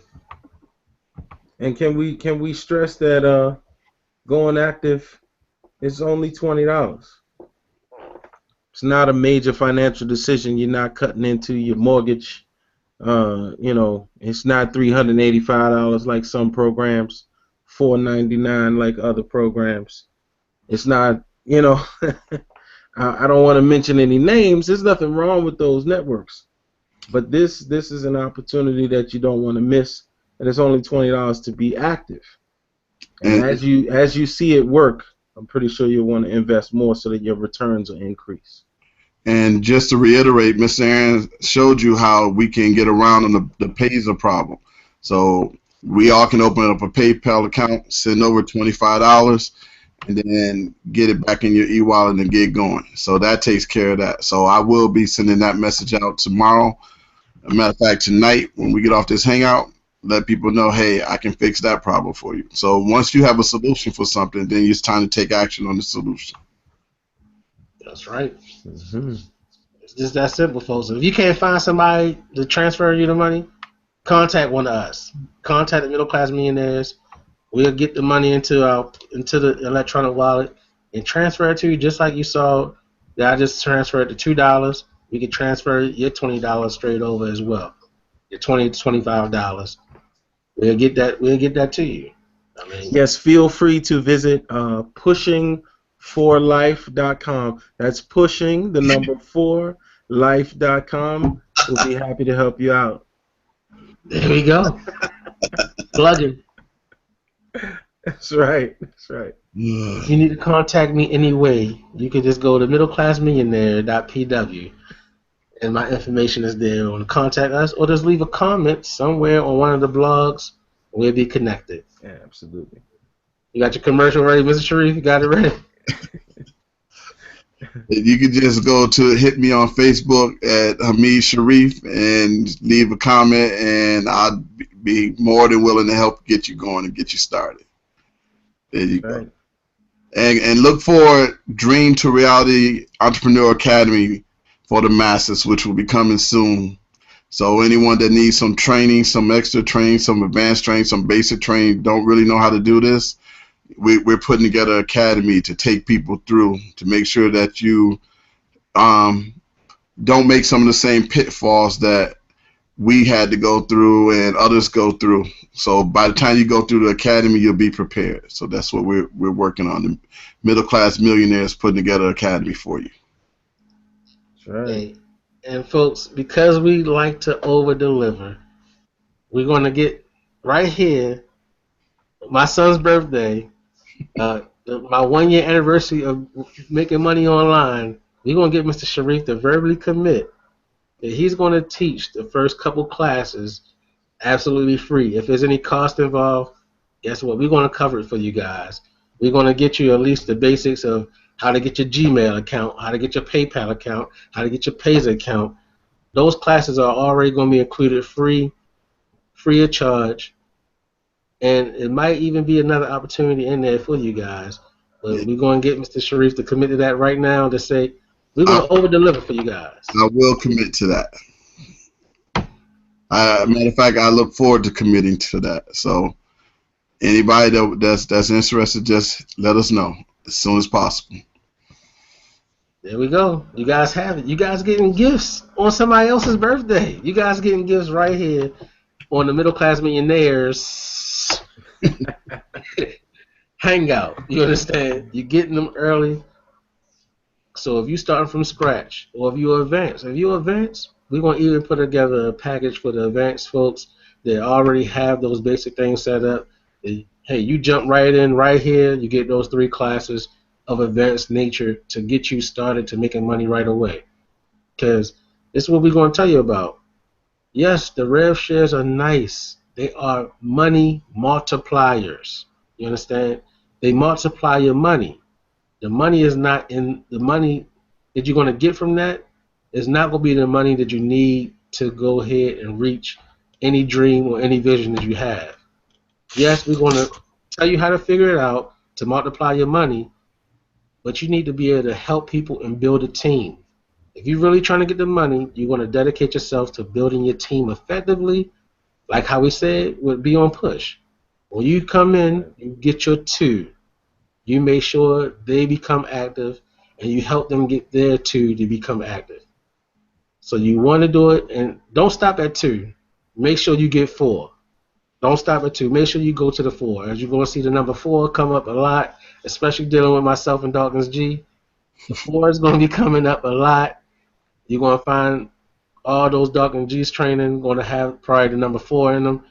And can we stress that going active is only $20. It's not a major financial decision. You're not cutting into your mortgage. It's not $385 like some programs, $499 like other programs. It's not, I don't want to mention any names. There's nothing wrong with those networks, but this is an opportunity that you don't want to miss, and it's only $20 to be active. And as you see it work, I'm pretty sure you'll want to invest more so that your returns will increase. And just to reiterate, Mr. Aaron showed you how we can get around on the Pazer problem. So we all can open up a PayPal account, send over $25, and then get it back in your e-wallet and get going. So that takes care of that. So I will be sending that message out tomorrow. As a matter of fact, tonight when we get off this hangout, let people know, hey, I can fix that problem for you. So once you have a solution for something, then it's time to take action on the solution. That's right. Mm-hmm. It's just that simple, folks. If you can't find somebody to transfer you the money, contact one of us. Contact the Middle Class Millionaires. We'll get the money into the electronic wallet and transfer it to you, just like you saw that I just transferred the $2. We can transfer your $20 straight over as well. Your $20 to $25. We'll get that to you. I mean, Yes, feel free to visit pushing4life.com. That's pushing the number 4life.com. We'll be happy to help you out. there we go. Plugging. That's right. That's right. If you need to contact me anyway, you can just go to middleclassmillionaire.pw, and my information is there on contact us, or just leave a comment somewhere on one of the blogs. We'll be connected. Yeah, absolutely. You got your commercial ready, Mr. Sharif? You got it ready? You can just go to hit me on Facebook at Hamid Sharif and leave a comment, and I'll be more than willing to help get you going and get you started. There you go. And look for Dream to Reality Entrepreneur Academy for the masses, which will be coming soon. So anyone that needs some training, some extra training, some advanced training, some basic training, don't really know how to do this, we're putting together an academy to take people through to make sure that you don't make some of the same pitfalls that we had to go through and others go through. So by the time you go through the academy, you'll be prepared. So that's what we're working on. The Middle Class Millionaires putting together an academy for you. That's right. Hey, and folks, because we like to over-deliver, we're going to get right here, my son's birthday, my 1-year anniversary of making money online. We're going to get Mr. Sharif to verbally commit that he's going to teach the first couple classes absolutely free. If there's any cost involved, guess what? We're going to cover it for you guys. We're going to get you at least the basics of how to get your Gmail account, how to get your PayPal account, how to get your Pazer account. Those classes are already going to be included free of charge. And it might even be another opportunity in there for you guys. But we're going to get Mr. Sharif to commit to that right now to say, we're going to over-deliver for you guys. I will commit to that. Matter of fact, I look forward to committing to that. So anybody that's interested, just let us know as soon as possible. There we go. You guys have it. You guys getting gifts on somebody else's birthday. You guys getting gifts right here on the Middle Class Millionaires hangout. You understand? You're getting them early. So if you starting from scratch, or if you advance, we're gonna even put together a package for the advanced folks that already have those basic things set up. Hey, you jump right in right here. You get those 3 classes of advanced nature to get you started to making money right away. Because this is what we're gonna tell you about. Yes, the rev shares are nice. They are money multipliers. You understand? They multiply your money. The money is not in the money that you're going to get from that is not going to be the money that you need to go ahead and reach any dream or any vision that you have. Yes, we're going to tell you how to figure it out to multiply your money, but you need to be able to help people and build a team. If you're really trying to get the money, you're going to dedicate yourself to building your team effectively, like how we said would be on push. When you come in, you get your 2. You make sure they become active, and you help them get their 2 to become active. So you want to do it, and don't stop at 2. Make sure you get 4. Don't stop at 2. Make sure you go to the 4. As you're going to see the number 4 come up a lot, especially dealing with myself and Dawkins G. The 4 is going to be coming up a lot. You're going to find all those Dawkins G's training going to have probably the number 4 in them.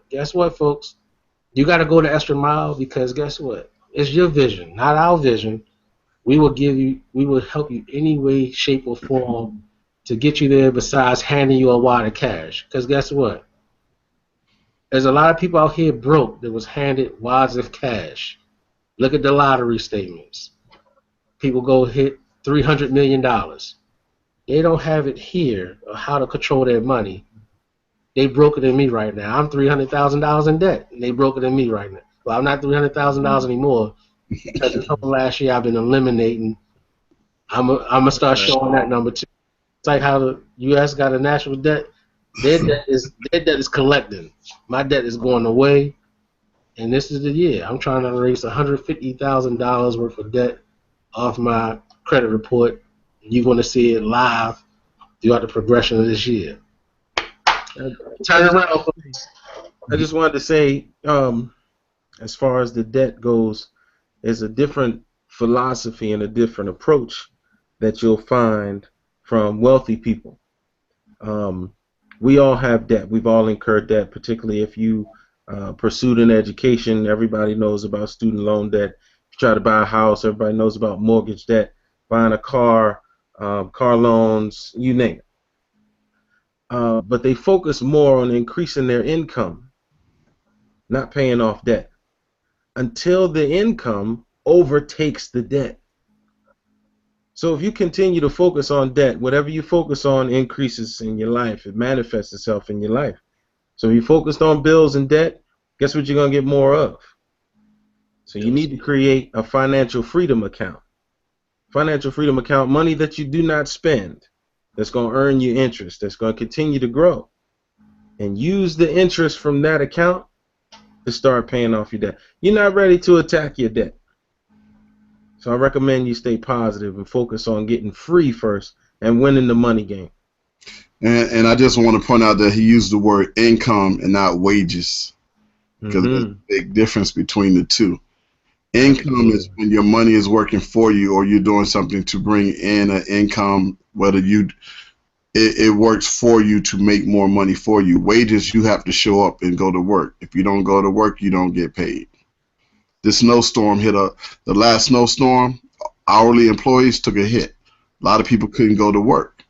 Guess what, folks? You got to go the extra mile, because guess what? It's your vision, not our vision. We will help you any way, shape, or form to get you there besides handing you a wad of cash. Because guess what? There's a lot of people out here broke that was handed wads of cash. Look at the lottery statements. People go hit $300 million. They don't have it here or how to control their money. They broke it in me right now. I'm $300,000 in debt, and they broke it in me right now. Well, I'm not $300,000 anymore, because this whole last year I've been eliminating. I'm gonna start showing that number too. It's like how the U.S. got a national debt. Their debt is collecting. My debt is going away, and this is the year. I'm trying to erase $150,000 worth of debt off my credit report. You're going to see it live throughout the progression of this year. Turn it around. I just wanted to say, as far as the debt goes, there's a different philosophy and a different approach that you'll find from wealthy people. We all have debt. We've all incurred debt, particularly if you pursued an education. Everybody knows about student loan debt. If you try to buy a house, everybody knows about mortgage debt, buying a car, car loans, you name it. But they focus more on increasing their income, not paying off debt, until the income overtakes the debt. So if you continue to focus on debt, whatever you focus on increases in your life. It manifests itself in your life. So if you focused on bills and debt, guess what you're going to get more of? So you need to create a financial freedom account. Financial freedom account, money that you do not spend, that's going to earn you interest, that's going to continue to grow. And use the interest from that account to start paying off your debt. You're not ready to attack your debt. So I recommend you stay positive and focus on getting free first and winning the money game. And I just want to point out that he used the word income and not wages, because there's a big difference between the two. Income is when your money is working for you, or you're doing something to bring in an income, whether it works for you to make more money for you. Wages, you have to show up and go to work. If you don't go to work, you don't get paid. This snowstorm hit the last snowstorm, hourly employees took a hit. A lot of people couldn't go to work.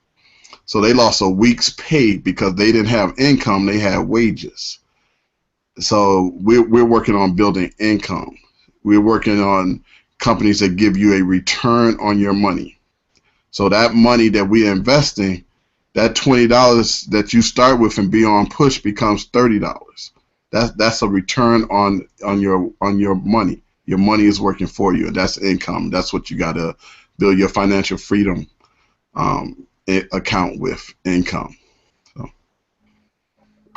So they lost a week's pay because they didn't have income, they had wages. So we're working on building income. We're working on companies that give you a return on your money. So that money that we're investing, that $20 that you start with and be on push becomes $30. That's a return on your money. Your money is working for you, and that's income. That's what you got to build your financial freedom account with, income. So.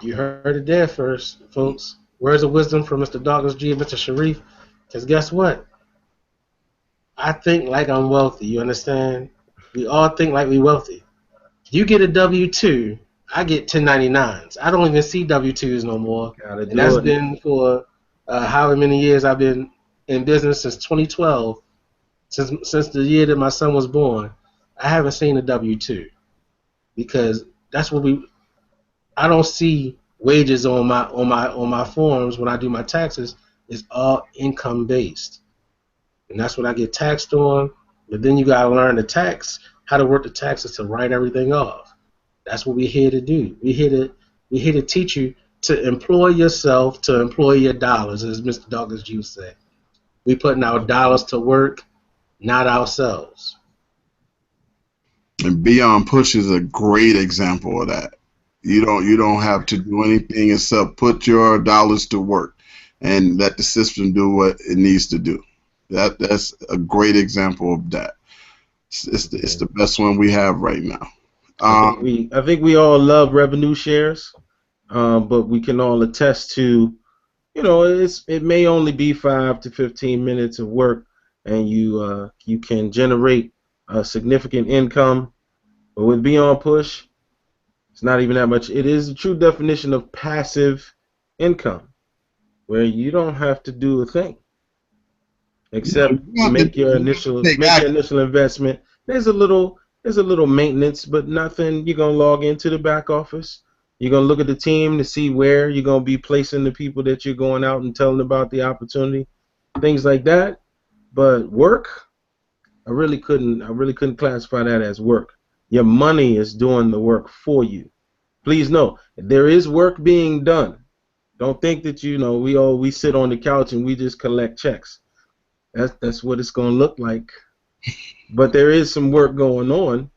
You heard it there first, folks. Words of wisdom from Mr. Dawkins G and Mr. Sharif. Because guess what? I think like I'm wealthy. You understand? We all think like we're wealthy. You get a W-2. I get 1099s. I don't even see W-2s no more. And that's been for however many years I've been in business, since 2012. Since the year that my son was born, I haven't seen a W-2 because that's what we. I don't see wages on my forms when I do my taxes. It's all income based, and that's what I get taxed on. But then you gotta learn the tax, how to work the taxes to write everything off. That's what we're here to do. We're here to teach you to employ yourself, to employ your dollars, as Mr. Dawkins Juice said. We putting our dollars to work, not ourselves. And Beyond Push is a great example of that. You don't have to do anything except put your dollars to work and let the system do what it needs to do. That's a great example of that. It's the best one we have right now. I think we all love revenue shares, but we can all attest to, it may only be 5 to 15 minutes of work, and you can generate a significant income. But with Beyond Push, it's not even that much. It is a true definition of passive income, where you don't have to do a thing except You have to make your take action. initial investment. There's a little maintenance, but nothing. You're gonna log into the back office. You're gonna look at the team to see where you're gonna be placing the people that you're going out and telling about the opportunity, things like that. But work, I really couldn't classify that as work. Your money is doing the work for you. Please know there is work being done. Don't think that we sit on the couch and we just collect checks. That's what it's gonna look like. But there is some work going on.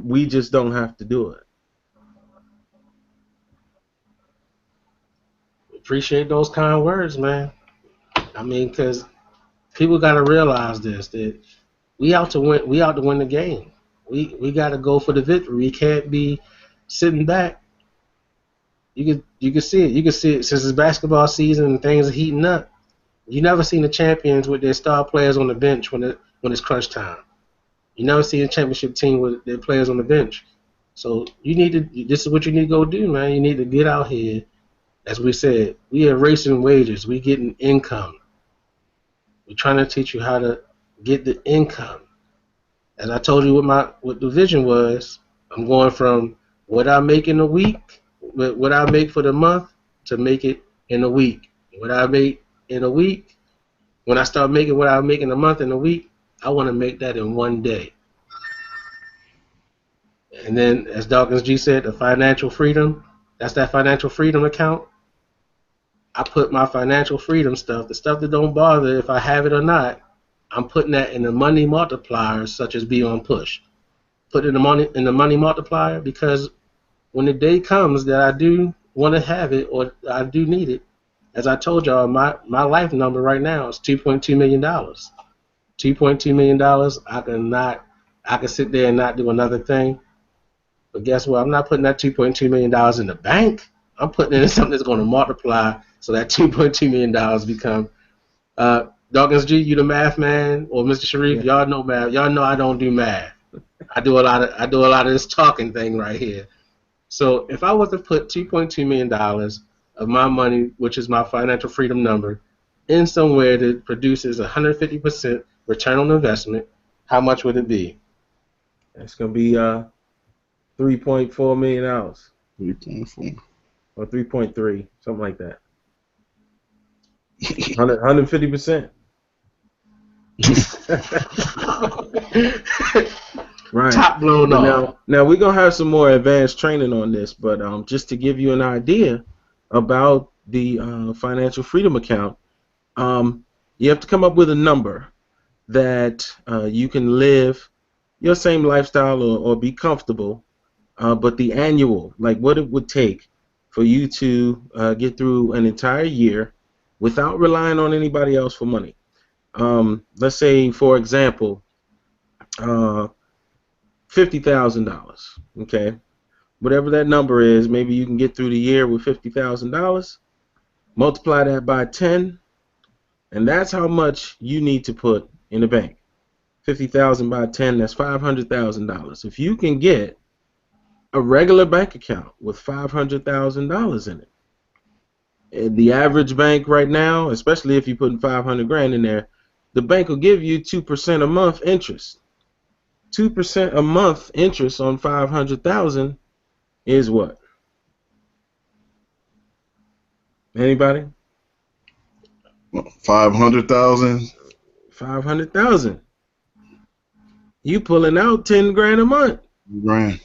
We just don't have to do it. Appreciate those kind words, man. I mean, because people got to realize this, that we out to win the game. We got to go for the victory. We can't be sitting back. You can see it. You can see it since it's basketball season and things are heating up. You never seen the champions with their star players on the bench when it's crunch time. You never see a championship team with their players on the bench. So you need to. This is what you need to go do, man. You need to get out here. As we said, we are raising wages. We getting income. We're trying to teach you how to get the income. As I told you, what the vision was, I'm going from what I make in a week, what I make for the month, to make it in a week. What I make in a week, when I start making what I make in a month in a week, I want to make that in one day. And then, as Dawkins G said, the financial freedom, that's that financial freedom account. I put my financial freedom stuff, the stuff that don't bother if I have it or not, I'm putting that in the money multipliers, such as Beyond Push. Put in the money multiplier, because when the day comes that I do want to have it or I do need it, as I told y'all, my life number right now is $2.2 million. $2.2 million. I can sit there and not do another thing. But guess what? I'm not putting that $2.2 million in the bank. I'm putting it in something that's going to multiply so that $2.2 million become. Dawkins G, you the math man, or Mr. Sharif, Yeah. y'all know math. Y'all know I don't do math. I do a lot of this talking thing right here. So if I was to put $2.2 million of my money, which is my financial freedom number, in somewhere that produces 150% return on investment, how much would it be? It's gonna be $3.4 million 3.4. or 3.3, something like that. 150%. Right. Top blown off. Now we're gonna have some more advanced training on this, but just to give you an idea about the financial freedom account, you have to come up with a number that you can live your same lifestyle or be comfortable, but the annual, like what it would take for you to get through an entire year without relying on anybody else for money. Let's say, for example, $50,000. Okay, whatever that number is, maybe you can get through the year with $50,000. Multiply that by 10, and that's how much you need to put in the bank. 50,000 by 10, that's $500,000. If you can get a regular bank account with $500,000 in it, and the average bank right now, especially if you're putting 500 grand in there, the bank will give you 2% a month interest. 2% a month interest on 500,000 is what? Anybody? 500,000. 500,000. You pulling out 10 grand a month. Grand.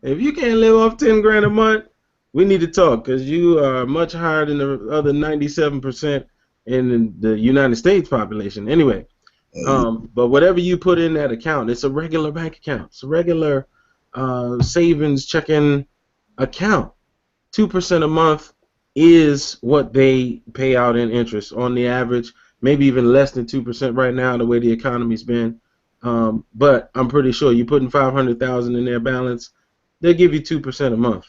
If you can't live off 10 grand a month, we need to talk, because you are much higher than the other 97% in the United States population. Anyway, but whatever you put in that account, it's a regular bank account. It's a regular savings checking account. 2% a month is what they pay out in interest on the average, maybe even less than 2% right now, the way the economy's been. But I'm pretty sure you're putting 500,000 in their balance, they'll give you 2% a month,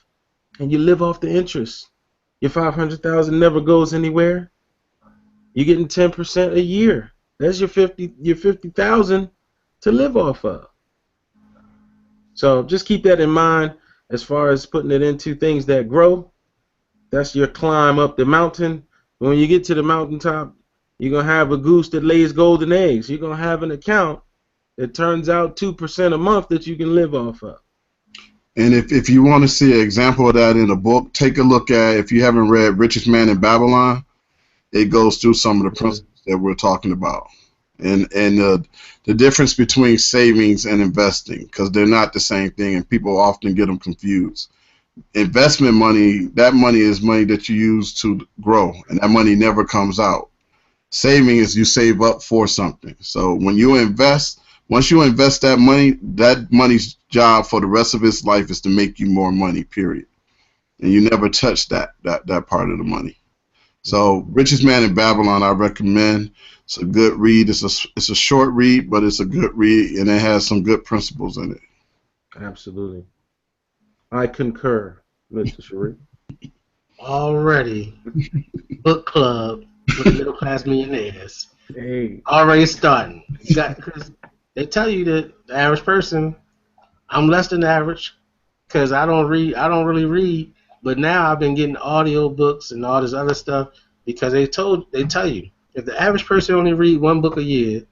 and you live off the interest. Your 500,000 never goes anywhere. You're getting 10% a year. That's your 50,000 to live off of. So just keep that in mind as far as putting it into things that grow. That's your climb up the mountain. When you get to the mountaintop, you're going to have a goose that lays golden eggs. You're going to have an account that turns out 2% a month that you can live off of. And if you want to see an example of that in a book, take a look at, if you haven't read Richest Man in Babylon, it goes through some of the principles that we're talking about. And the difference between savings and investing, because they're not the same thing, and people often get them confused. Investment money, that money is money that you use to grow, and that money never comes out. Saving is you save up for something. So when you invest, once you invest that money's job for the rest of its life is to make you more money, period. And you never touch that part of the money. So Richest Man in Babylon, I recommend. It's a good read. It's a short read, but it's a good read, and it has some good principles in it. Absolutely. I concur, Mr. Sharif. Already, book club with the Middle Class Millionaires. Hey. Already starting. Because they tell you that the average person, I'm less than average because I don't really read. But now I've been getting audio books and all this other stuff because they tell you if the average person only read one book a year,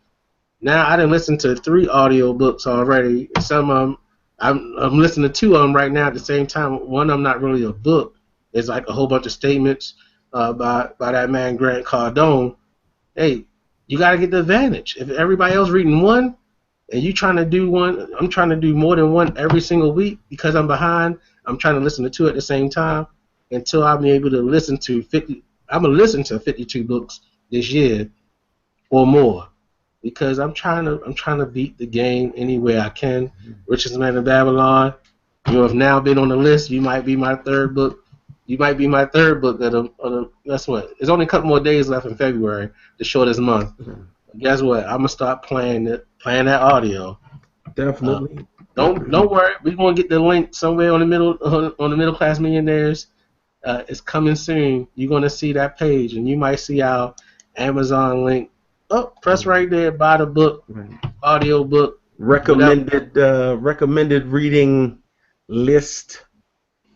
now I done listened to 3 audio books already. Some of them I'm listening to 2 of them right now at the same time. One of them not really a book. It's like a whole bunch of statements by that man Grant Cardone. Hey, you got to get the advantage. If everybody else reading one and you trying to do one, I'm trying to do more than one every single week because I'm behind. I'm trying to listen to 2 at the same time until I'm able to listen to 50. I'm gonna listen to 52 books this year or more because I'm trying to beat the game any way I can. Richest Man in Babylon. You have now been on the list. You might be my third book. You might be my third book. Guess what? There's only a couple more days left in February, the shortest month. Guess what? I'm gonna start playing that audio. Definitely. Don't worry. We're gonna get the link somewhere on the Middle Class Millionaires. It's coming soon. You're gonna see that page, and you might see our Amazon link. Oh, press right there. Buy the book, audio book. Recommended reading list.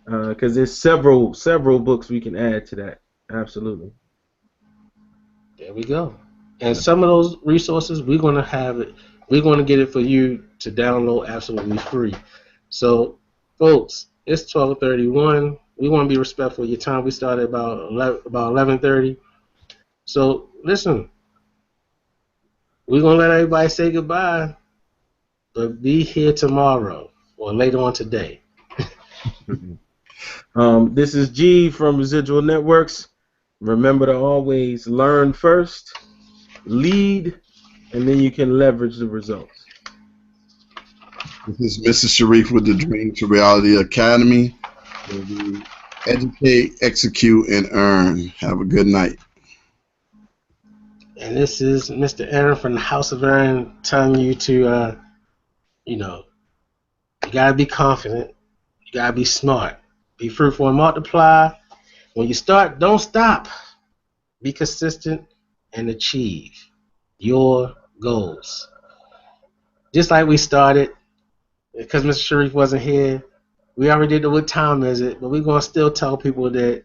Because there's several books we can add to that. Absolutely. There we go. And some of those resources, we're going to have it. We're going to get it for you to download absolutely free. So, folks, it's 12:31. We want to be respectful of your time. We started about 11:30. So, listen, we're going to let everybody say goodbye, but be here tomorrow or later on today. This is G from Residual Networks. Remember to always learn first, lead, and then you can leverage the results. This is Mr. Sharif with the Dream to Reality Academy, where we educate, execute, and earn. Have a good night. And this is Mr. Aaron from the House of Aaron telling you to, you got to be confident. You got to be smart. Be fruitful and multiply. When you start, don't stop. Be consistent and achieve your goals. Just like we started, because Mr. Sharif wasn't here, we already did the what time is it, but we're going to still tell people that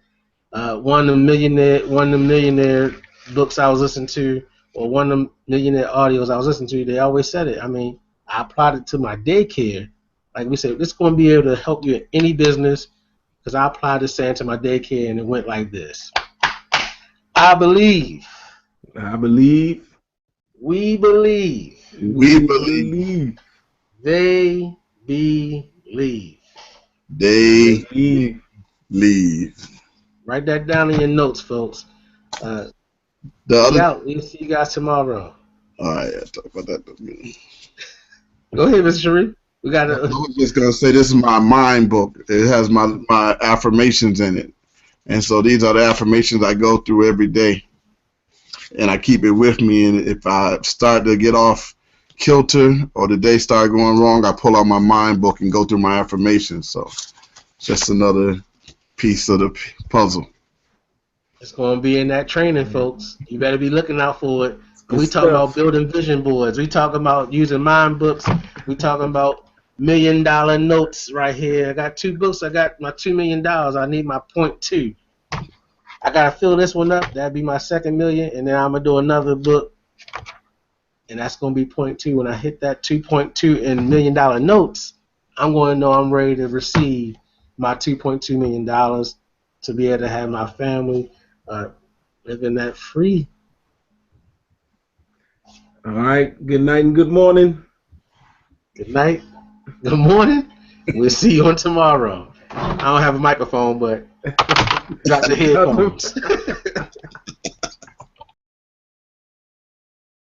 one of the millionaire books I was listening to or one of the millionaire audios I was listening to, they always said it. I mean, I applied it to my daycare. Like we said, this is going to be able to help you in any business because I applied this saying to my daycare and it went like this. I believe. I believe. We believe. We believe. They believe. They Believe. leave. Write that down in your notes, folks. The We other. out. We'll see you guys tomorrow. All right, I'll talk about that in a minute. Go ahead, Mr. Sharif. We got I to. was just gonna say this is my mind book. It has my affirmations in it, and so these are the affirmations I go through every day, and I keep it with me. And if I start to get off kilter or the day start going wrong, I pull out my mind book and go through my affirmations. So just another piece of the puzzle. It's going to be in that training, folks. You better be looking out for it. Good We talking about stuff. building vision boards. We talking about using mind books. We talking about $1 million notes right here. I got 2 books. I got my $2 million. I need my .2. I gotta fill this one up. That'd be my second million, and then I'm gonna do another book, and that's gonna be .2. When I hit that 2.2 in $1 million notes, I'm going to know I'm ready to receive my $2.2 million to be able to have my family living that free. All right. Good night and good morning. Good night. Good morning. We'll see you on tomorrow. I don't have a microphone, but drop the headphones.